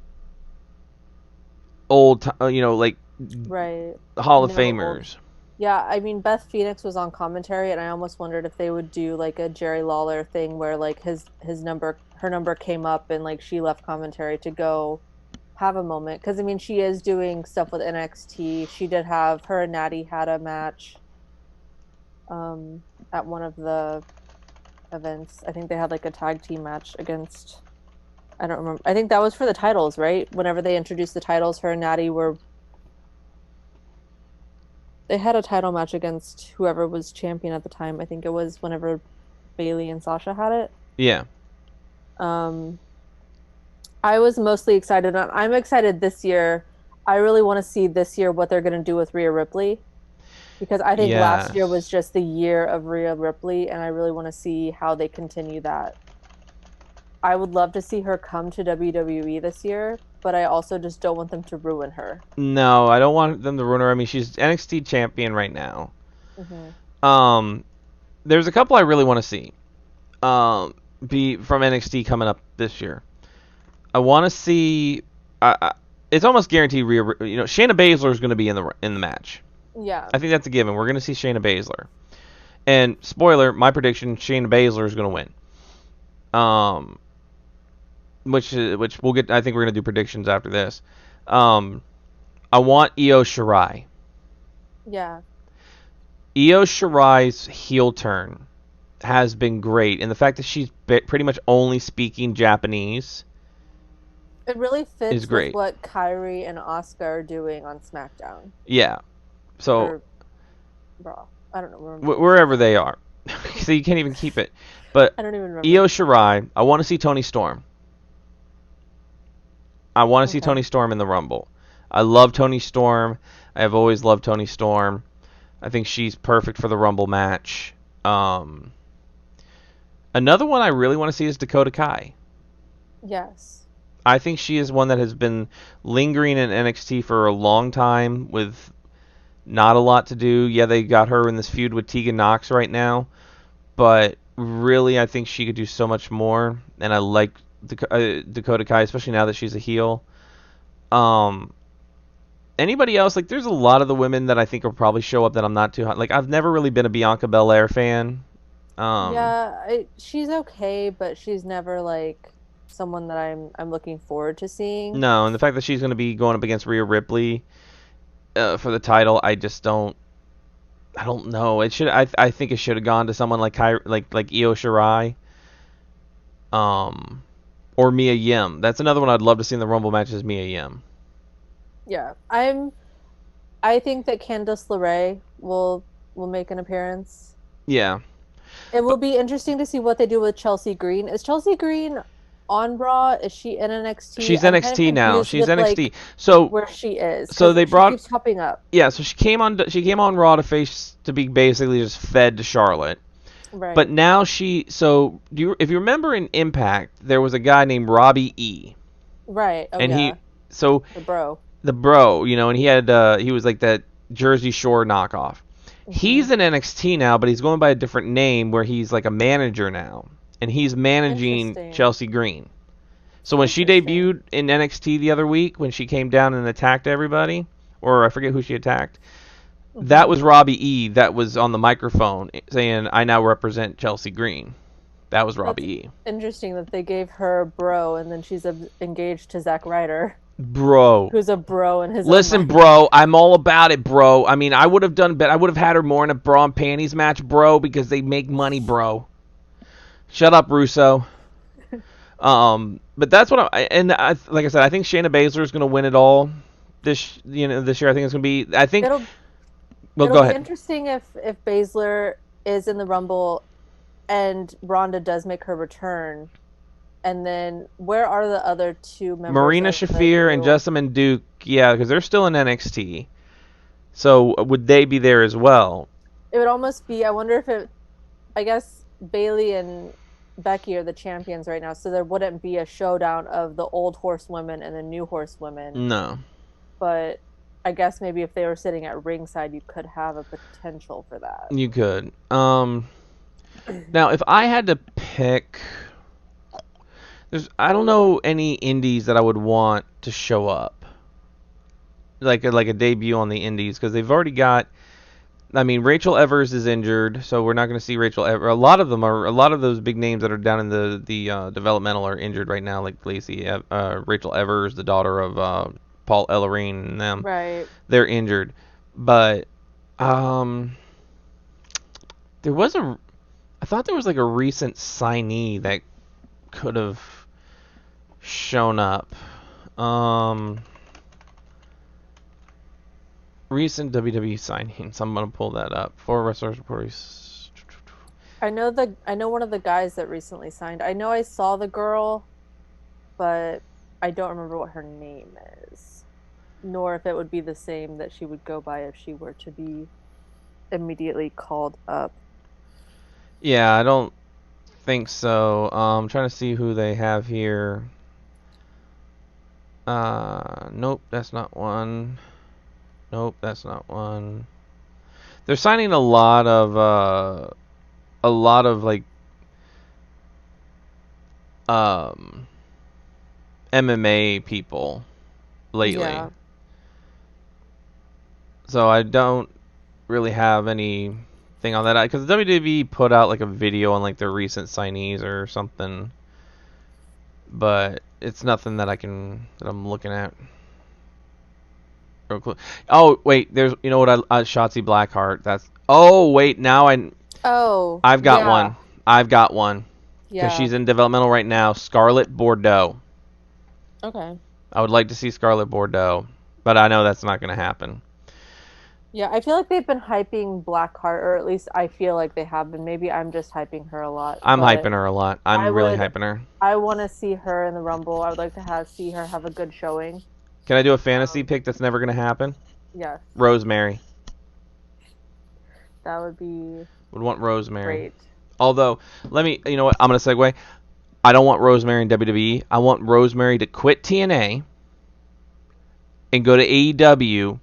old, like Right. Hall of No old. Famers. Yeah, I mean Beth Phoenix was on commentary and I almost wondered if they would do like a Jerry Lawler thing where like his number her number came up and like she left commentary to go have a moment because I mean she is doing stuff with NXT. She did have her and Natty had a match um at one of the events. I think they had like a tag team match against I don't remember. I think that was for the titles, right? Whenever they introduced the titles, her and Natty were they had a title match against whoever was champion at the time. I think it was whenever Bailey and Sasha had it. Yeah, Um, I was mostly excited. I'm excited this year. I really want to see this year what they're going to do with Rhea Ripley because I think last year was yes. just the year of Rhea Ripley, and I really want to see how they continue that. I would love to see her come to WWE this year, but I also just don't want them to ruin her. No, I don't want them to ruin her. I mean, she's NXT champion right now. Hmm. Um, there's a couple I really want to see. Be from NXT coming up this year. I want to see. It's almost guaranteed. Shayna Baszler is going to be in the match. Yeah. I think that's a given. We're going to see Shayna Baszler. And spoiler, my prediction: Shayna Baszler is going to win. Which we'll get. I think we're going to do predictions after this. Um, I want Io Shirai. Yeah. Io Shirai's heel turn has been great, and the fact that she's pretty much only speaking Japanese It really is fits with great. what Kyrie and Oscar are doing on SmackDown Yeah. So or Raw. I don't know. wherever they are, so you can't even keep it. But I don't even remember. Io Shirai, I want to see Toni Storm. I want to see Okay. Toni Storm in the Rumble. I love Toni Storm. I have always loved Toni Storm. I think she's perfect for the Rumble match. Um, Another one I really want to see is Dakota Kai. Yes. I think she is one that has been lingering in NXT for a long time with not a lot to do. Yeah, they got her in this feud with Tegan Nox right now, but really I think she could do so much more, and I like Dakota Kai, especially now that she's a heel. Um, Anybody else? Like, there's a lot of the women that I think will probably show up that I'm not too hot. Like, I've never really been a Bianca Belair fan. Um, Yeah, she's okay, but she's never like someone that I'm looking forward to seeing. no, and the fact that she's going to be going up against Rhea Ripley for the title, I just don't. I don't know. It should. I think it should have gone to someone like like Io Shirai, um, or Mia Yim. That's another one I'd love to see in the Rumble match is Mia Yim. Yeah. I think that Candice LeRae will make an appearance. Yeah, It will but be interesting to see what they do with Chelsea Green. Is Chelsea Green on Raw? Is she in NXT? she's I'm kind of NXT now. confused She's with NXT. like So where she is so because they she brought keeps popping up. yeah. So she came on Raw to be basically just fed to Charlotte. But Right. now if you remember in Impact, there was a guy named Robbie E. Right. Oh And yeah. so The bro. the bro, and he was like that Jersey Shore knockoff. Hmm. He's in NXT now, but he's going by a different name where he's like a manager now. And he's managing Interesting. Chelsea Green. So when she Interesting. debuted in NXT the other week, when she came down and attacked everybody, or I forget who she attacked, that Hmm. was Robbie E. that was on the microphone saying, "I now represent Chelsea Green." That was That's Robbie E. interesting that they gave her bro and then she's engaged to Zack Ryder, Bro. who's a bro in his own Listen, right. bro, I'm all about it, bro. I mean, I would have done better. I would have had her more in a bra and panties match, bro, because they make money, bro. Shut up, Russo. But that's what like I said, I think Shayna Baszler is going to win it all this year. I think it's going to be. I think. It'll Well, it'll go be ahead. interesting if Baszler is in the Rumble and Ronda does make her return. And then where are the other two members Marina of the Shafir and new? Jessamine Duke, yeah, because they're still in NXT. So would they be there as well? It would almost be, I wonder if it, I guess Bailey and Becky are the champions right now, so there wouldn't be a showdown of the old horsewomen and the new horsewomen. No. But I guess maybe if they were sitting at ringside, you could have a potential for that. You could. Now, if I had to pick, I don't know any indies that I would want to show up, like a debut on the indies, because they've already got. I mean, Rachel Evers is injured, so we're not going to see Rachel Evers. A lot of those big names that are down in the developmental are injured right now, like Rachel Evers, the daughter of Paul Ellering, and them. Right. They're injured, but there was I thought there was like a recent signee that could have shown up. Recent WWE signings. I'm gonna pull that up. Four wrestlers reporters. I know one of the guys that recently signed. I know I saw the girl, but I don't remember what her name is, nor if it would be the same that she would go by if she were to be immediately called up. Yeah, I don't think so. I'm trying to see who they have here. Nope, that's not one. Nope, that's not one. They're signing a lot of like MMA people lately. Yeah. So I don't really have anything on that because WWE put out like a video on like their recent signees or something, but it's nothing that I'm looking at. Real quick. Oh wait, there's you know what Shotzi Blackheart. Oh wait, now Oh, I've got yeah. one. I've got one because Yeah. she's in developmental right now. Scarlett Bordeaux. Okay. I would like to see Scarlett Bordeaux, but I know that's not going to happen. Yeah, I feel like they've been hyping Blackheart, or at least I feel like they have been. Maybe I'm just hyping her a lot, I'm but hyping her a lot. I I'm really would hyping her. I want to see her in the Rumble. I would like to see her have a good showing. Can I do a fantasy pick that's never going to happen? Yes, Rosemary. that would be Would want Rosemary. great. Although, you know what? I'm going to segue. I don't want Rosemary in WWE. I want Rosemary to quit TNA and go to AEW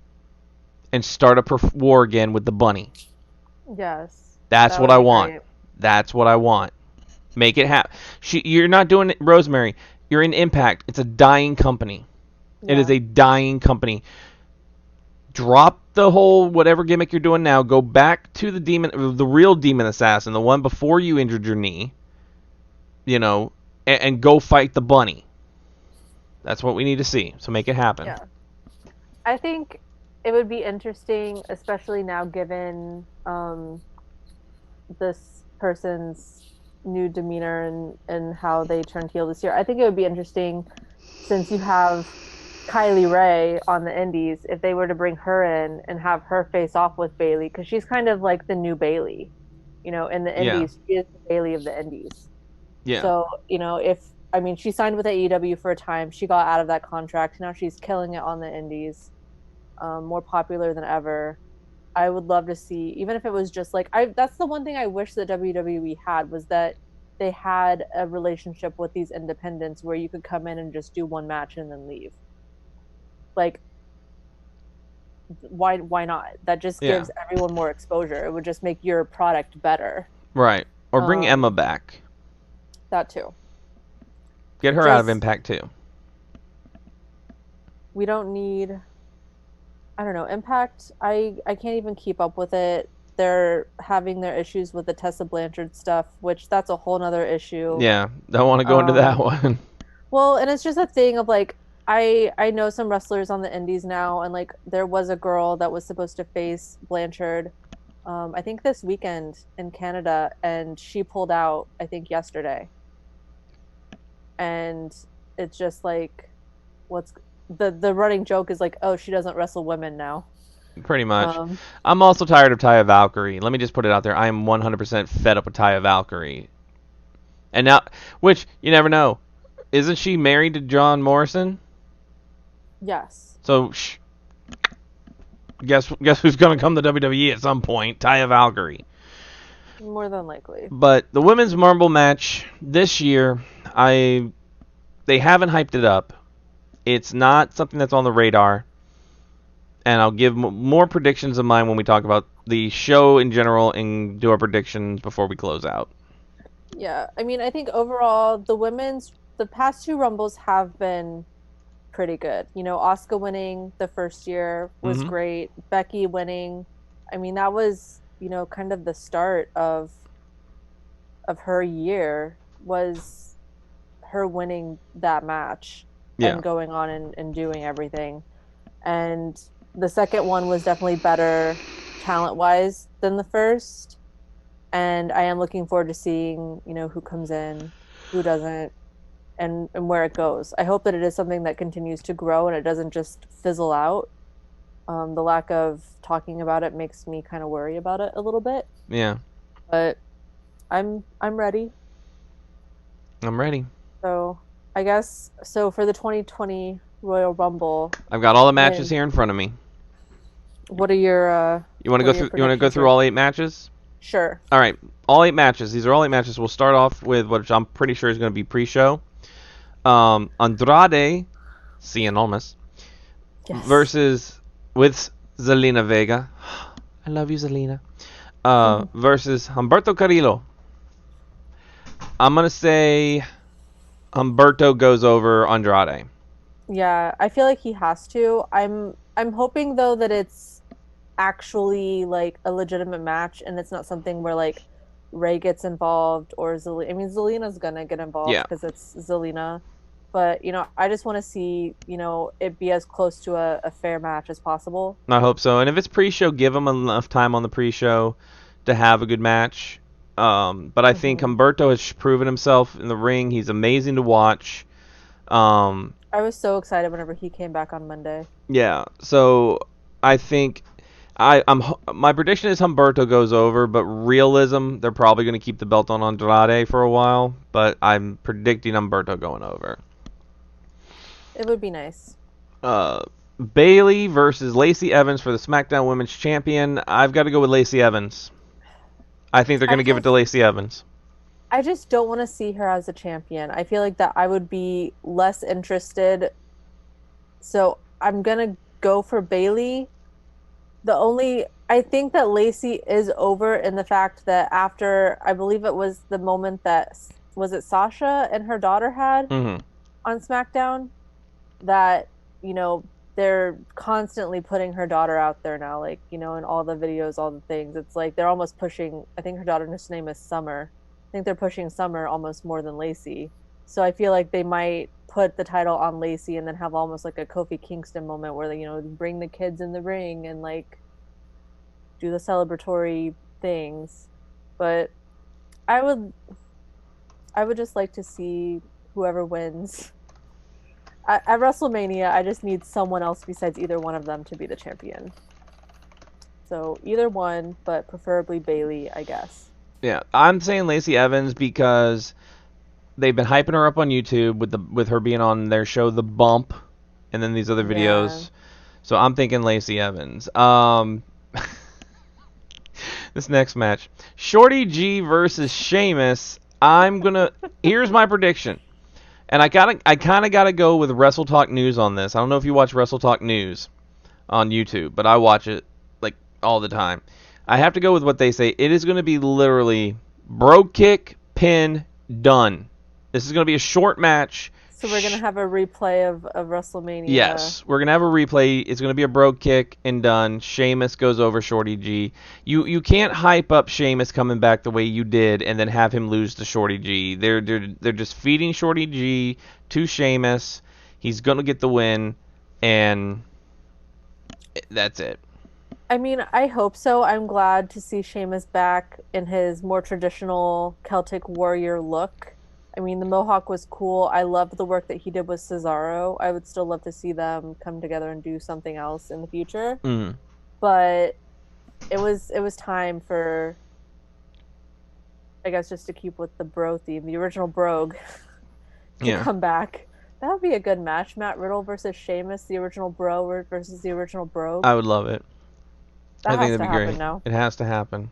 and start a war again with the Bunny. Yes. That's that what would I be want. great. That's what I want. Make it happen. You're not doing it, Rosemary. You're in Impact. It's a dying company. It is Yeah. a dying company. Drop the whole whatever gimmick you're doing now. Go back to the real demon assassin, the one before you injured your knee. You know, and go fight the Bunny. That's what we need to see. So make it happen. Yeah. I think it would be interesting, especially now given this person's new demeanor and how they turned heel this year. I think it would be interesting since you have Kylie Ray on the Indies, if they were to bring her in and have her face off with Bailey, because she's kind of like the new Bailey, in the Yeah. Indies. She is the Bailey of the Indies. Yeah. So, she signed with AEW for a time. She got out of that contract. Now she's killing it on the Indies, more popular than ever. I would love to see, even if it was just like, that's the one thing I wish that WWE had, was that they had a relationship with these independents where you could come in and just do one match and then leave. Like, why not? That just gives everyone more exposure. It would just make your product better. Right. Or bring Emma back. That too. Get her out of Impact too. We don't need, I don't know, Impact. I can't even keep up with it. They're having their issues with the Tessa Blanchard stuff, which that's a whole nother issue. Yeah, don't want to go into that one. Well, and it's just a thing of like, I know some wrestlers on the indies now, and like there was a girl that was supposed to face Blanchard, I think this weekend in Canada, and she pulled out, I think yesterday. And it's just like, what's the running joke is like, oh, she doesn't wrestle women now. Pretty much. I'm also tired of Taya Valkyrie. Let me just put it out there. I am 100% fed up with Taya Valkyrie. And now, which you never know, isn't she married to John Morrison? Yes. So, Guess who's gonna come to WWE at some point? Taya Valkyrie. More than likely. But the women's Marble match this year, they haven't hyped it up. It's not something that's on the radar. And I'll give more predictions of mine when we talk about the show in general and do our predictions before we close out. Yeah, I mean, I think overall the past two Rumbles have been pretty good. Asuka winning the first year was Mm-hmm. great. Becky winning, I mean, that was, kind of the start of her year was her winning that match Yeah. and going on and doing everything. And the second one was definitely better talent-wise than the first. And I am looking forward to seeing, who comes in, who doesn't, and where it goes. I hope that it is something that continues to grow and it doesn't just fizzle out. The lack of talking about it makes me kind of worry about it a little bit, Yeah. but I'm ready. I'm ready. So I guess so for the 2020 Royal Rumble, I've got all the matches when here in front of me. what are your You want to what go are your through? You want to go predictions through here? all 8 matches? Sure. All right, all 8 matches. These are all 8 matches. We'll start off with what I'm pretty sure is going to be pre-show. Andrade, Cien Almas, Yes. versus with Zelina Vega. I love you, Zelina. Versus Humberto Carrillo. I'm gonna say Humberto goes over Andrade. Yeah, I feel like he has to. I'm hoping though that it's actually like a legitimate match and it's not something where like Ray gets involved or Zelina. I mean, Zelina's gonna get involved Yeah, because it's Zelina, but I just want to see it be as close to a fair match as possible. I hope so. And if it's pre-show, give him enough time on the pre-show to have a good match. But I think hmm Humberto has proven himself in the ring. He's amazing to watch. Um, I was so excited whenever he came back on Monday. yeah. So I think my prediction is Humberto goes over, but realism, they're probably going to keep the belt on Andrade for a while. But I'm predicting Humberto going over. It would be nice. Uh, Bailey versus Lacey Evans for the SmackDown Women's Champion. I've got to go with Lacey Evans. I think they're going I to give it to just Lacey Evans. I just don't want to see her as a champion. I feel like that I would be less interested. So I'm gonna go for Bailey. I think that Lacey is over in the fact that after I believe it was the moment that was it Sasha and her daughter had Mm-hmm. on SmackDown that you know they're constantly putting her daughter out there now, like in all the videos, all the things. It's like they're almost pushing. I think her daughter's name is Summer. I think they're pushing Summer almost more than Lacey. So I feel like they might put the title on Lacey and then have almost like a Kofi Kingston moment where they bring the kids in the ring and like do the celebratory things. But I would I would just like to see whoever wins at WrestleMania. I just need someone else besides either one of them to be the champion. So either one, but preferably Bailey, I guess. Yeah, I'm saying Lacey Evans because they've been hyping her up on YouTube with her being on their show The Bump, and then these other Yeah. videos. So I'm thinking Lacey Evans. This next match, Shorty G versus Sheamus. Here's my prediction, and I kind of gotta go with Wrestle Talk News on this. I don't know if you watch Wrestle Talk News on YouTube, but I watch it like all the time. I have to go with what they say. It is going to be literally brogue kick, pin, done. This is going to be a short match. So we're gonna have a replay of WrestleMania. Yes, we're gonna have a replay. It's gonna be a brogue kick and done. Sheamus goes over Shorty G. You can't hype up Sheamus coming back the way you did and then have him lose to Shorty G. They're just feeding Shorty G to Sheamus. He's gonna get the win, and that's it. I mean, I hope so. I'm glad to see Sheamus back in his more traditional Celtic warrior look. I mean, the Mohawk was cool. I loved the work that he did with Cesaro. I would still love to see them come together and do something else in the future. Mm. But it was time for, I guess, just to keep with the bro theme, the original Brogue to Yeah, come back. That would be a good match. Matt Riddle versus Sheamus, the original bro versus the original Brogue. I would love it. I That think has that'd to be happen great. now. It has to happen.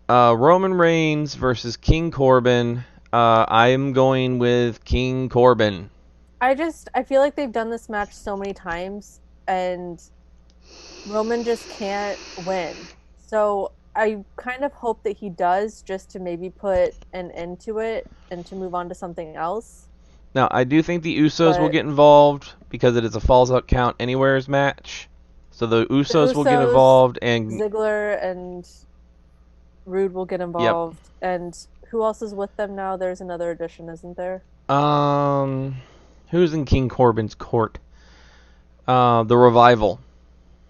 Roman Reigns versus King Corbin. I am going with King Corbin. I feel like they've done this match so many times and Roman just can't win. So I kind of hope that he does just to maybe put an end to it and to move on to something else. Now, I do think the Usos will But get involved because it is a Falls Out Count Anywheres match. So the the Usos will get Usos, involved, and Ziggler and Rude will get yep. involved. And who else is with them now? There's another addition, isn't there? Um, who's in King Corbin's court? The Revival.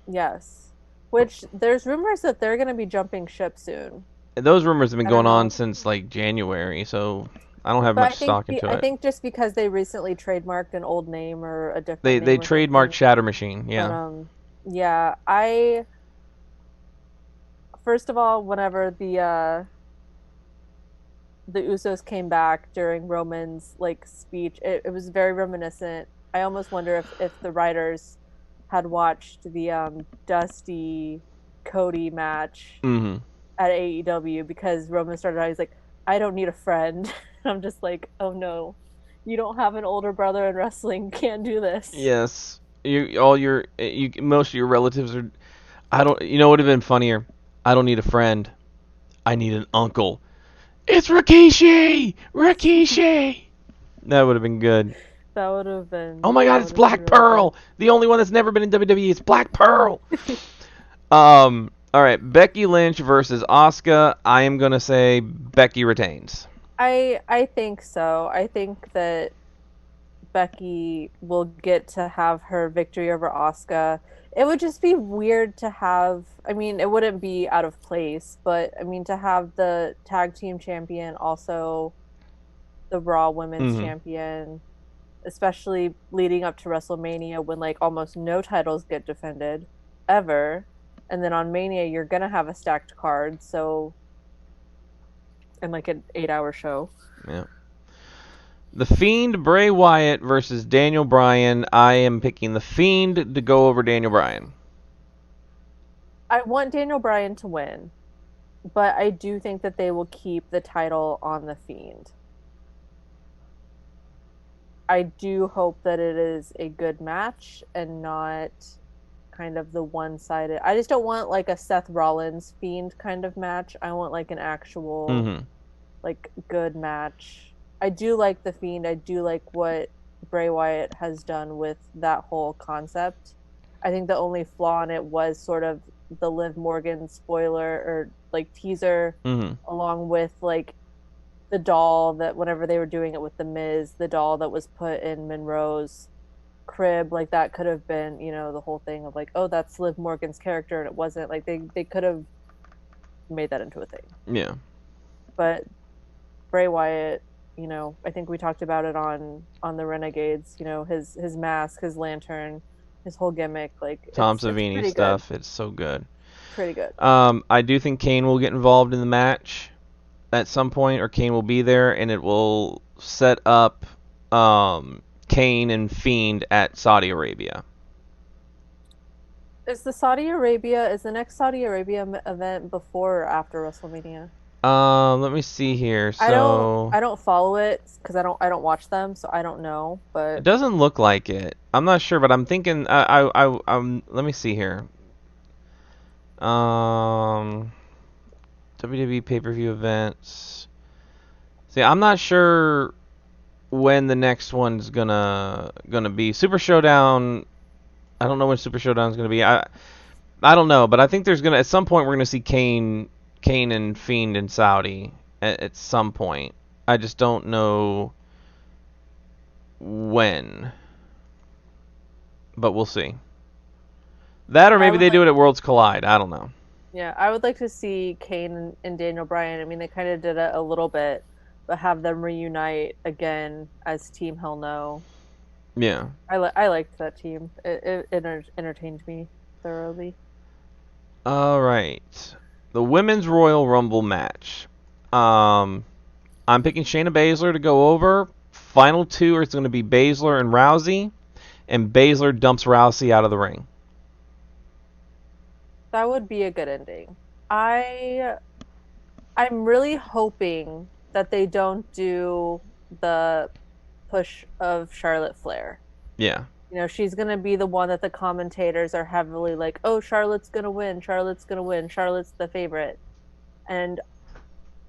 Yes. Which there's rumors that they're going to be jumping ship soon. Those rumors have been I don't going on know. since like January, so I don't have But much stock into I it. think just because they recently trademarked an old name or a different They name or trademarked something. Shatter Machine, But yeah. yeah, I first of all, whenever the Usos came back during Roman's like speech, it was very reminiscent. I almost wonder if the writers had watched the Dusty Cody match Mhm. at AEW because Roman started out, he's like, I don't need a friend. I'm just like, oh no, you don't have an older brother in wrestling. You can't do this. Yes. Most of your relatives are. I don't. You know what would have been funnier? I don't need a friend. I need an uncle. It's Rikishi. Rikishi. That would have been good. Oh my God! That It's would have been Black really good. Pearl. The only one that's never been in WWE is Black Pearl. All right. Becky Lynch versus Asuka. I am gonna say Becky retains. I think so. I think that Becky will get to have her victory over Asuka. It would just be weird to have, I mean, it wouldn't be out of place, but I mean, to have the tag team champion also the Raw Women's Mhm. Champion, especially leading up to WrestleMania when like almost no titles get defended ever. And then on Mania, you're gonna have a stacked card, so and like an 8 hour show. Yeah. The Fiend Bray Wyatt versus Daniel Bryan. I am picking the Fiend to go over Daniel Bryan. I want Daniel Bryan to win, but I do think that they will keep the title on the Fiend. I do hope that it is a good match and not kind of the one-sided. I just don't want like a Seth Rollins Fiend kind of match. I want like an actual Mhm. like good match. I do like the Fiend. I do like what Bray Wyatt has done with that whole concept. I think the only flaw in it was sort of the Liv Morgan spoiler or like teaser Mhm. along with like the doll that whenever they were doing it with the Miz, the doll that was put in Monroe's crib, like that could have been, the whole thing of like, oh, that's Liv Morgan's character, and it wasn't. Like they could have made that into a thing. Yeah. But Bray Wyatt, I think we talked about it on the Renegades. His mask, his lantern, his whole gimmick. Like Tom it's Savini pretty good, stuff. It's so good. pretty good. I do think Kane will get involved in the match at some point, or Kane will be there, and it will set up Kane and Fiend at Saudi Arabia. Is the next Saudi Arabia event before or after WrestleMania? Let me see here. I don't So I don't follow it because I don't watch them, so I don't know. it But doesn't look like it. I'm not sure, but I'm thinking. Let me see here. Um, WWE pay-per-view events. See, I'm not sure when the next one's gonna be. Super Showdown. I don't know when Super Showdown's gonna be. I don't know, but I think there's gonna at some point we're gonna see Kane and Fiend in Saudi at some point. I just don't know when, but we'll see. That or I maybe would they do like, it at Worlds Collide. I don't know. yeah, I would like to see Kane and Daniel Bryan. I mean, they kind of did it a little bit, but have them reunite again as Team Hell No. Yeah. I liked that team. It entertained me thoroughly. All right. The Women's Royal Rumble match. Um, I'm picking Shayna Baszler to go over. Final two are going to be Baszler and Rousey, and Baszler dumps Rousey out of the ring. That would be a good ending. I I'm really hoping that they don't do the push of Charlotte Flair. Yeah. You know, she's gonna be the one that the commentators are heavily like, "Oh, Charlotte's gonna win. Charlotte's gonna win. Charlotte's the favorite." And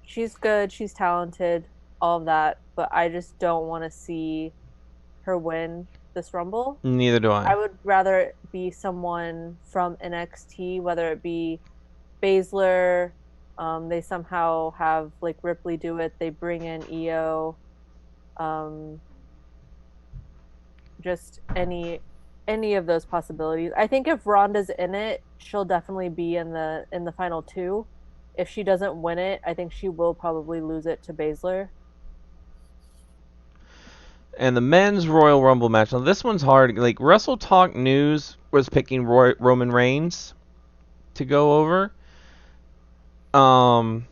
she's good, she's talented, all of that, but I just don't want to see her win this Rumble. Neither do I. I would rather it be someone from NXT, whether it be Baszler, they somehow have like Ripley do it, they bring in EO, um, just any of those possibilities. I think if Ronda's in it, she'll definitely be in the final two. If she doesn't win it, I think she will probably lose it to Baszler. And the men's Royal Rumble match. Now this one's hard. Like Wrestle Talk News was picking Roman Reigns to go over. Um,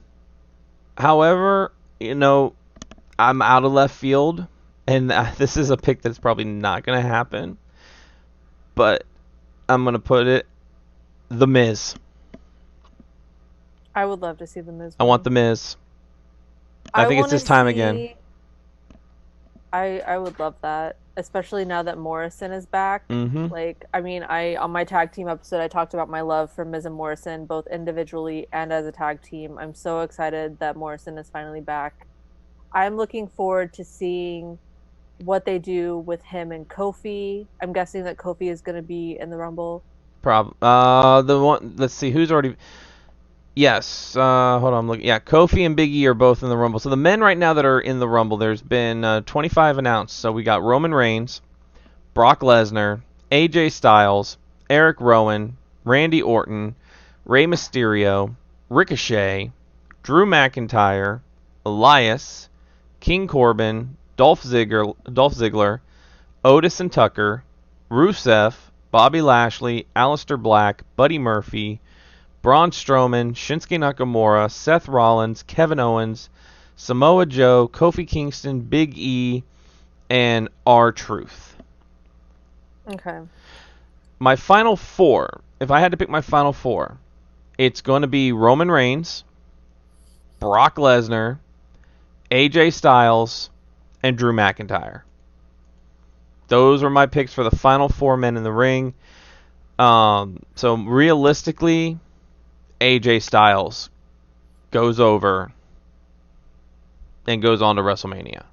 However, I'm out of left field, and this is a pick that's probably not going to happen. But I'm going to put it The Miz. I would love to see the Miz I win. want The Miz. I I think it's want to his time again. see. I would love that, especially now that Morrison is back. Mm-hmm. Like, I mean, I on my tag team episode, I talked about my love for Miz and Morrison, both individually and as a tag team. I'm so excited that Morrison is finally back. I'm looking forward to seeing what they do with him and Kofi. I'm guessing that Kofi is going to be in the Rumble. The one. Let's see who's already. Yes. Hold on. Look. Yeah. Kofi and Big E are both in the Rumble. So the men right now that are in the Rumble, there's been 25 announced. So we got Roman Reigns, Brock Lesnar, AJ Styles, Eric Rowan, Randy Orton, Rey Mysterio, Ricochet, Drew McIntyre, Elias, King Corbin, Dolph Ziggler, Otis and Tucker, Rusev, Bobby Lashley, Aleister Black, Buddy Murphy, Braun Strowman, Shinsuke Nakamura, Seth Rollins, Kevin Owens, Samoa Joe, Kofi Kingston, Big E, and R-Truth. Okay. My final four, if I had to pick my final four, it's going to be Roman Reigns, Brock Lesnar, AJ Styles, and Drew McIntyre. Those are my picks for the final four men in the ring. So realistically, AJ Styles goes over and goes on to WrestleMania.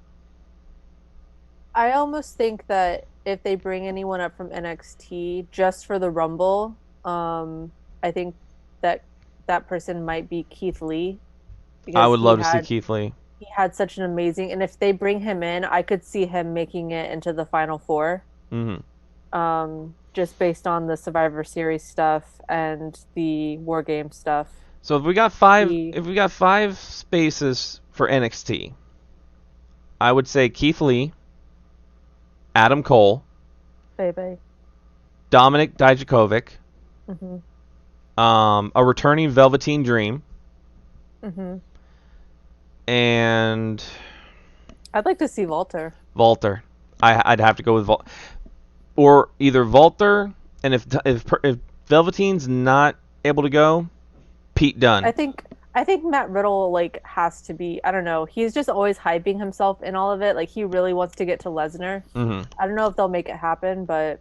I almost think that if they bring anyone up from NXT just for the Rumble, I think that that person might be Keith Lee I because would love to see Keith Lee. he had such an amazing, and if they bring him in, I could see him making it into the final four. Mm-hmm. Just based on the Survivor Series stuff and the War Game stuff. So if we got five spaces for NXT, I would say Keith Lee, Adam Cole, Baby. Dominic Dijakovic, Mm-hmm. a returning Velveteen Dream, Mm-hmm. and I'd like to see Walter. Walter. I'd have to go with Walter, or either Walter, and if Velveteen's not able to go, Pete Dunne. I think Matt Riddle like has to be. I don't know. He's just always hyping himself in all of it. Like he really wants to get to Lesnar. Mm-hmm. I don't know if they'll make it happen, but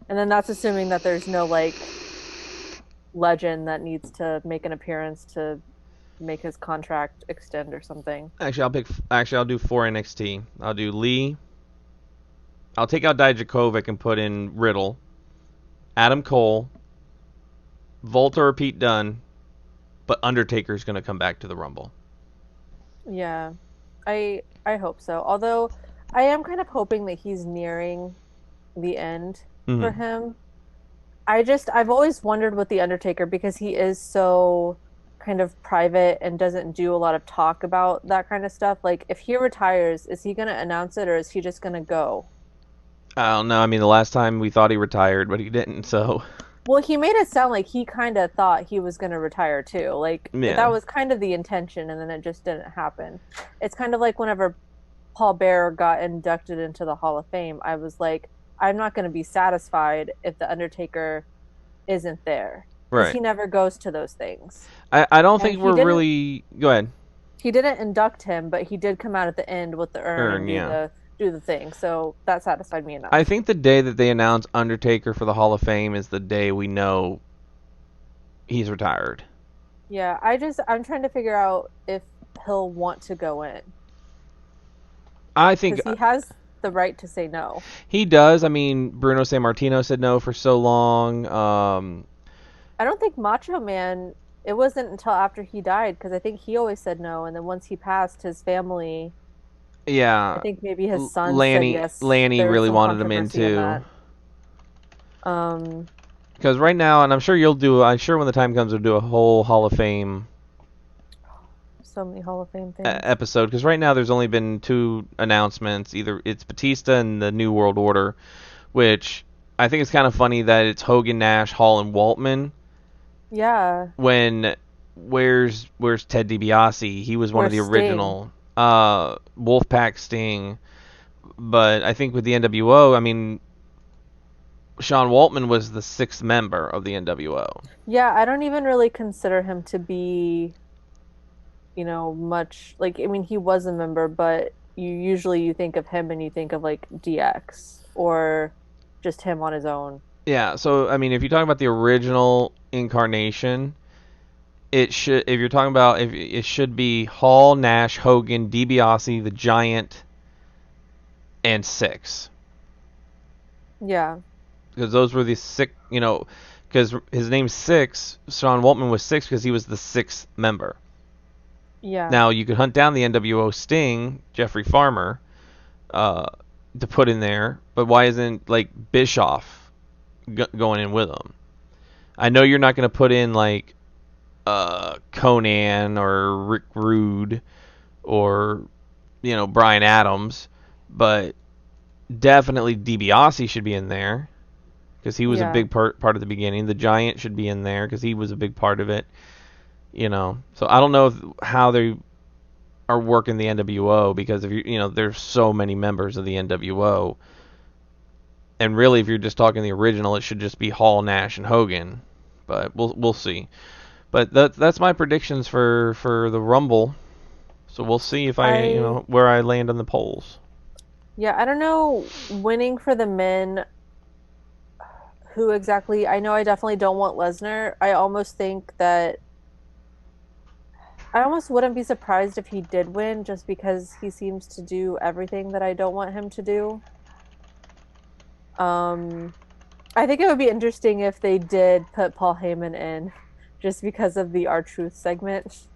and then that's assuming that there's no like legend that needs to make an appearance to make his contract extend or something. I'll do four NXT. I'll do Lee. I'll take out Dijakovic and put in Riddle, Adam Cole, Walter or Pete Dunne, but Undertaker's going to come back to the Rumble. Yeah. I hope so. Although I am kind of hoping that he's nearing the end for Mm-hmm. him. I've always wondered with the Undertaker because he is so kind of private and doesn't do a lot of talk about that kind of stuff. Like if he retires, is he going to announce it or is he just going to go? I don't know. I mean, the last time we thought he retired, but he didn't. So Well, he made it sound like he kind of thought he was going to retire too. Like that yeah. was kind of the intention and then it just didn't happen. It's kind of like whenever Paul Bearer got inducted into the Hall of Fame, I was like, I'm not going to be satisfied if the Undertaker isn't there. because Right. he never goes to those things. I don't And think we're really. Go ahead. he didn't induct him, but he did come out at the end with the urn and Earn, yeah. do the thing. So that satisfied me I enough. think the day that they announce Undertaker for the Hall of Fame is the day we know he's retired. Yeah, I'm trying to figure out if he'll want to go in I think because he has the right to say no. he does. I mean, Bruno Sammartino said no for so long. I don't think Macho Man, it wasn't until after he died because I think he always said no. And then once he passed, his family, I Yeah, think maybe his son said Lanny yes. Lanny There was really some wanted him in controversy in too. that. Um, Because right now, and I'm sure you'll do. I'm sure when the time comes, we'll do a whole Hall of Fame so many Hall of Fame things. episode. Because right now, there's only been two announcements. Either it's Batista and the New World Order, which I think it's kind of funny that it's Hogan, Nash, Hall, and Waltman. Yeah, When where's Ted DiBiase? He was one of where's the Sting? original Wolfpack Sting. But I think with the NWO, I mean, Sean Waltman was the sixth member of the NWO. Yeah, I don't even really consider him to be, much like I mean he was a member, but you think of him and you think of like DX or just him on his own. Yeah, so I mean, if you talk about the original incarnation, it should. If you're talking about, if it should be Hall, Nash, Hogan, DiBiase, the Giant, and Six, Yeah. because those were the six. Because his name's Six. Sean Waltman was six because he was the sixth member. Yeah. Now you could hunt down the NWO Sting, Jeffrey Farmer, uh, to put in there, but why isn't like Bischoff going in with him? I know you're not going to put in like Conan or Rick Rude or Brian Adams, but definitely DiBiase should be in there because he was a Yeah. big part of the beginning. The Giant should be in there because he was a big part of it. So I don't know how they are working the NWO because if there's so many members of the NWO, and really if you're just talking the original, it should just be Hall, Nash, and Hogan. But we'll see. But that's my predictions for the Rumble. So we'll see if I I where I land on the polls. yeah, I don't know winning for the men who exactly. I know I definitely don't want Lesnar. I almost wouldn't be surprised if he did win just because he seems to do everything that I don't want him to do. Um, I think it would be interesting if they did put Paul Heyman in just because of the R-Truth segment.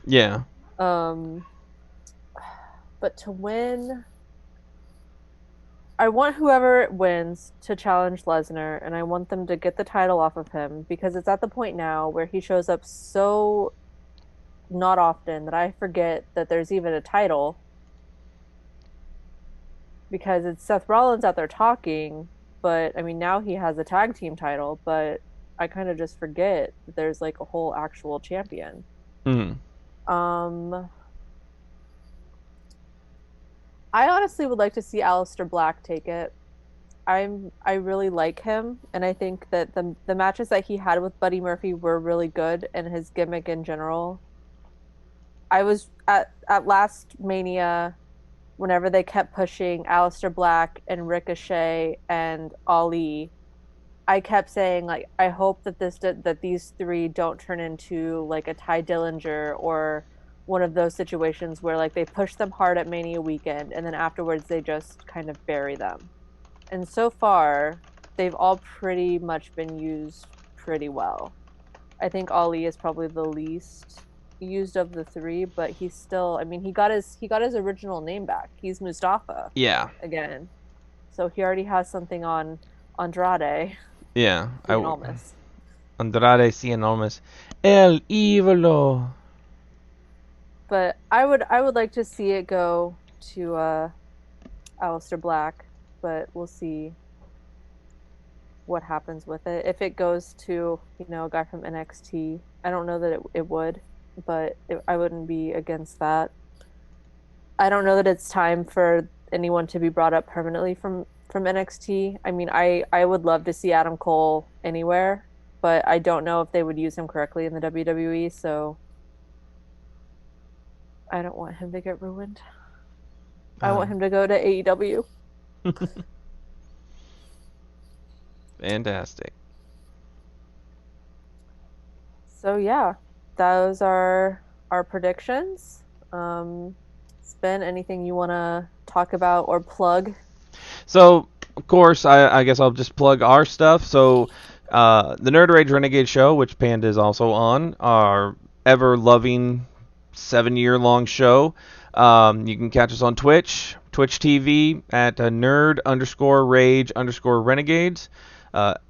Yeah. Um, but to win, I want whoever wins to challenge Lesnar, and I want them to get the title off of him because it's at the point now where he shows up so not often that I forget that there's even a title because it's Seth Rollins out there talking, but I mean now he has a tag team title, but I kind of just forget that there's like a whole actual champion. Mm. Um, I honestly would like to see Aleister Black take it. I really like him, and I think that the matches that he had with Buddy Murphy were really good, and his gimmick in general. I was at last Mania whenever they kept pushing Aleister Black and Ricochet and Ali. I kept saying like I hope that these three don't turn into like a Ty Dillinger or one of those situations where like they push them hard at Mania weekend and then afterwards they just kind of bury them. And so far, they've all pretty much been used pretty well. I think Ali is probably the least used of the three, but he's still, I mean, he got his original name back. He's Mustafa Yeah. again. So he already has something on Andrade, Yeah. the enormous. Andrade Cien Almas. El Ídolo. But I would like to see it go to Aleister Black, but we'll see what happens with it. If it goes to, a guy from NXT, I don't know that it would, but I wouldn't be against that. I don't know that it's time for anyone to be brought up permanently from NXT. I mean, I would love to see Adam Cole anywhere, but I don't know if they would use him correctly in the WWE, so I don't want him to get ruined. I want him to go to AEW. Fantastic. So yeah, those are our predictions. Spin, anything you want to talk about or plug? So, of course, I guess I'll just plug our stuff. So, the Nerd Rage Renegade show, which Panda is also on, our ever loving 7 year long show. You can catch us on Twitch TV at nerd underscore rage underscore renegades.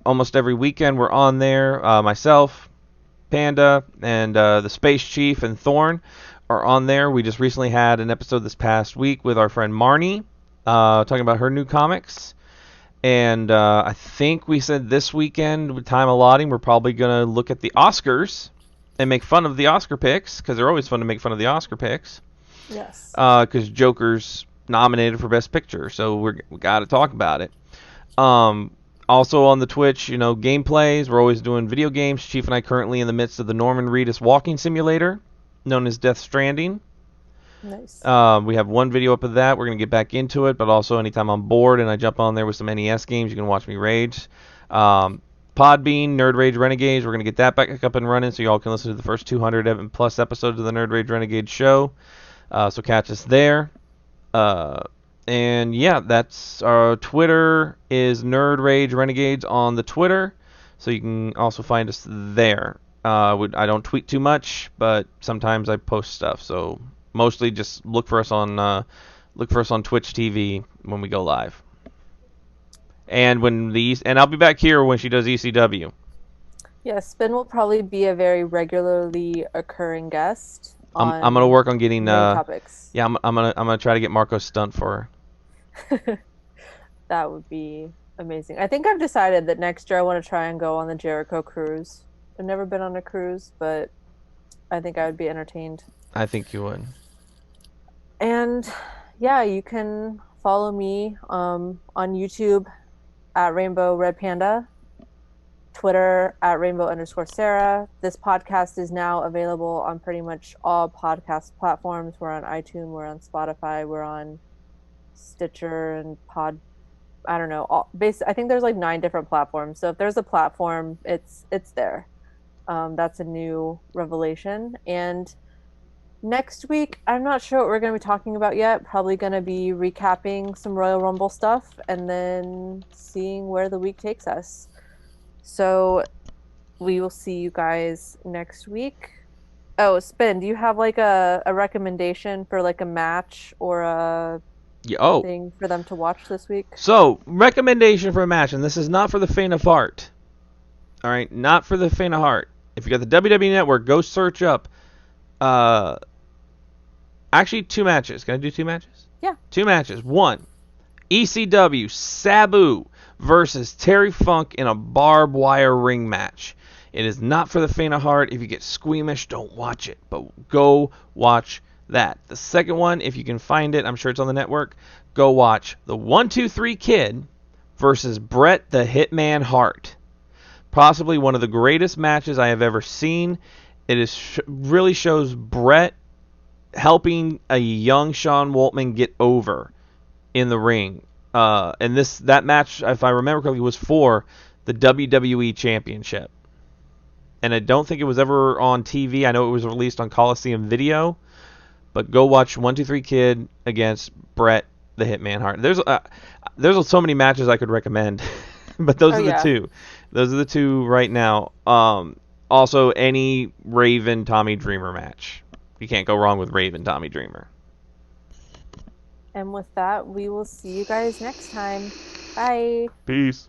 Almost every weekend we're on there. Myself, Panda, and the Space Chief and Thorn are on there. We just recently had an episode this past week with our friend Marnie, talking about her new comics. And I think we said this weekend, with time allotting, we're probably going to look at the Oscars and make fun of the Oscar picks, because they're always fun to make fun of the Oscar picks. Yes. Because Joker's nominated for Best Picture, so we got to talk about it. Also on the Twitch, gameplays. We're always doing video games. Chief and I currently in the midst of the Norman Reedus walking simulator, known as Death Stranding. Nice. We have one video up of that. We're going to get back into it, but also anytime I'm bored and I jump on there with some NES games, you can watch me rage. Podbean, Nerd Rage Renegades, we're going to get that back up and running so y'all can listen to the first 200 plus episodes of the Nerd Rage Renegades show. So catch us there. And yeah, that's our Twitter is Nerd Rage Renegades on the Twitter, so you can also find us there. I don't tweet too much, but sometimes I post stuff. So mostly just look for us on Twitch TV when we go live. And and I'll be back here when she does ECW. Yeah, Spin will probably be a very regularly occurring guest. I'm gonna work on getting topics. Yeah, I'm gonna try to get Marco Stunt for her. That would be amazing. I think I've decided that next year I want to try and go on the Jericho cruise. I've never been on a cruise, but I think I would be entertained. I think you would. And yeah, you can follow me on YouTube at Rainbow Red Panda, Twitter at Rainbow_Sarah. This podcast is now available on pretty much all podcast platforms. We're on iTunes, we're on Spotify, we're on Stitcher and I don't know. I think there's like 9 different platforms. So if there's a platform, it's there. That's a new revelation. And next week, I'm not sure what we're going to be talking about yet. Probably going to be recapping some Royal Rumble stuff and then seeing where the week takes us. So we will see you guys next week. Oh, Spin, do you have like a recommendation for like a match or a thing for them to watch this week? So, recommendation for a match, and this is not for the faint of heart. All right, not for the faint of heart. If you got the WWE Network, go search up. Actually, 2 matches. Can I do 2 matches? Yeah. 2 matches. 1, ECW Sabu versus Terry Funk in a barbed wire ring match. It is not for the faint of heart. If you get squeamish, don't watch it, but go watch that. The second one, if you can find it, I'm sure it's on the network, go watch the 1-2-3 Kid versus Bret the Hitman Hart. Possibly one of the greatest matches I have ever seen. It is really shows Bret helping a young Sean Waltman get over in the ring. And that match, if I remember correctly, was for the WWE Championship. And I don't think it was ever on TV. I know it was released on Coliseum Video. But go watch 1-2-3 Kid against Bret the Hitman Hart. There's so many matches I could recommend, but those are the 2. Those are the 2 right now. Also, any Raven Tommy Dreamer match. You can't go wrong with Raven Tommy Dreamer. And with that, we will see you guys next time. Bye. Peace.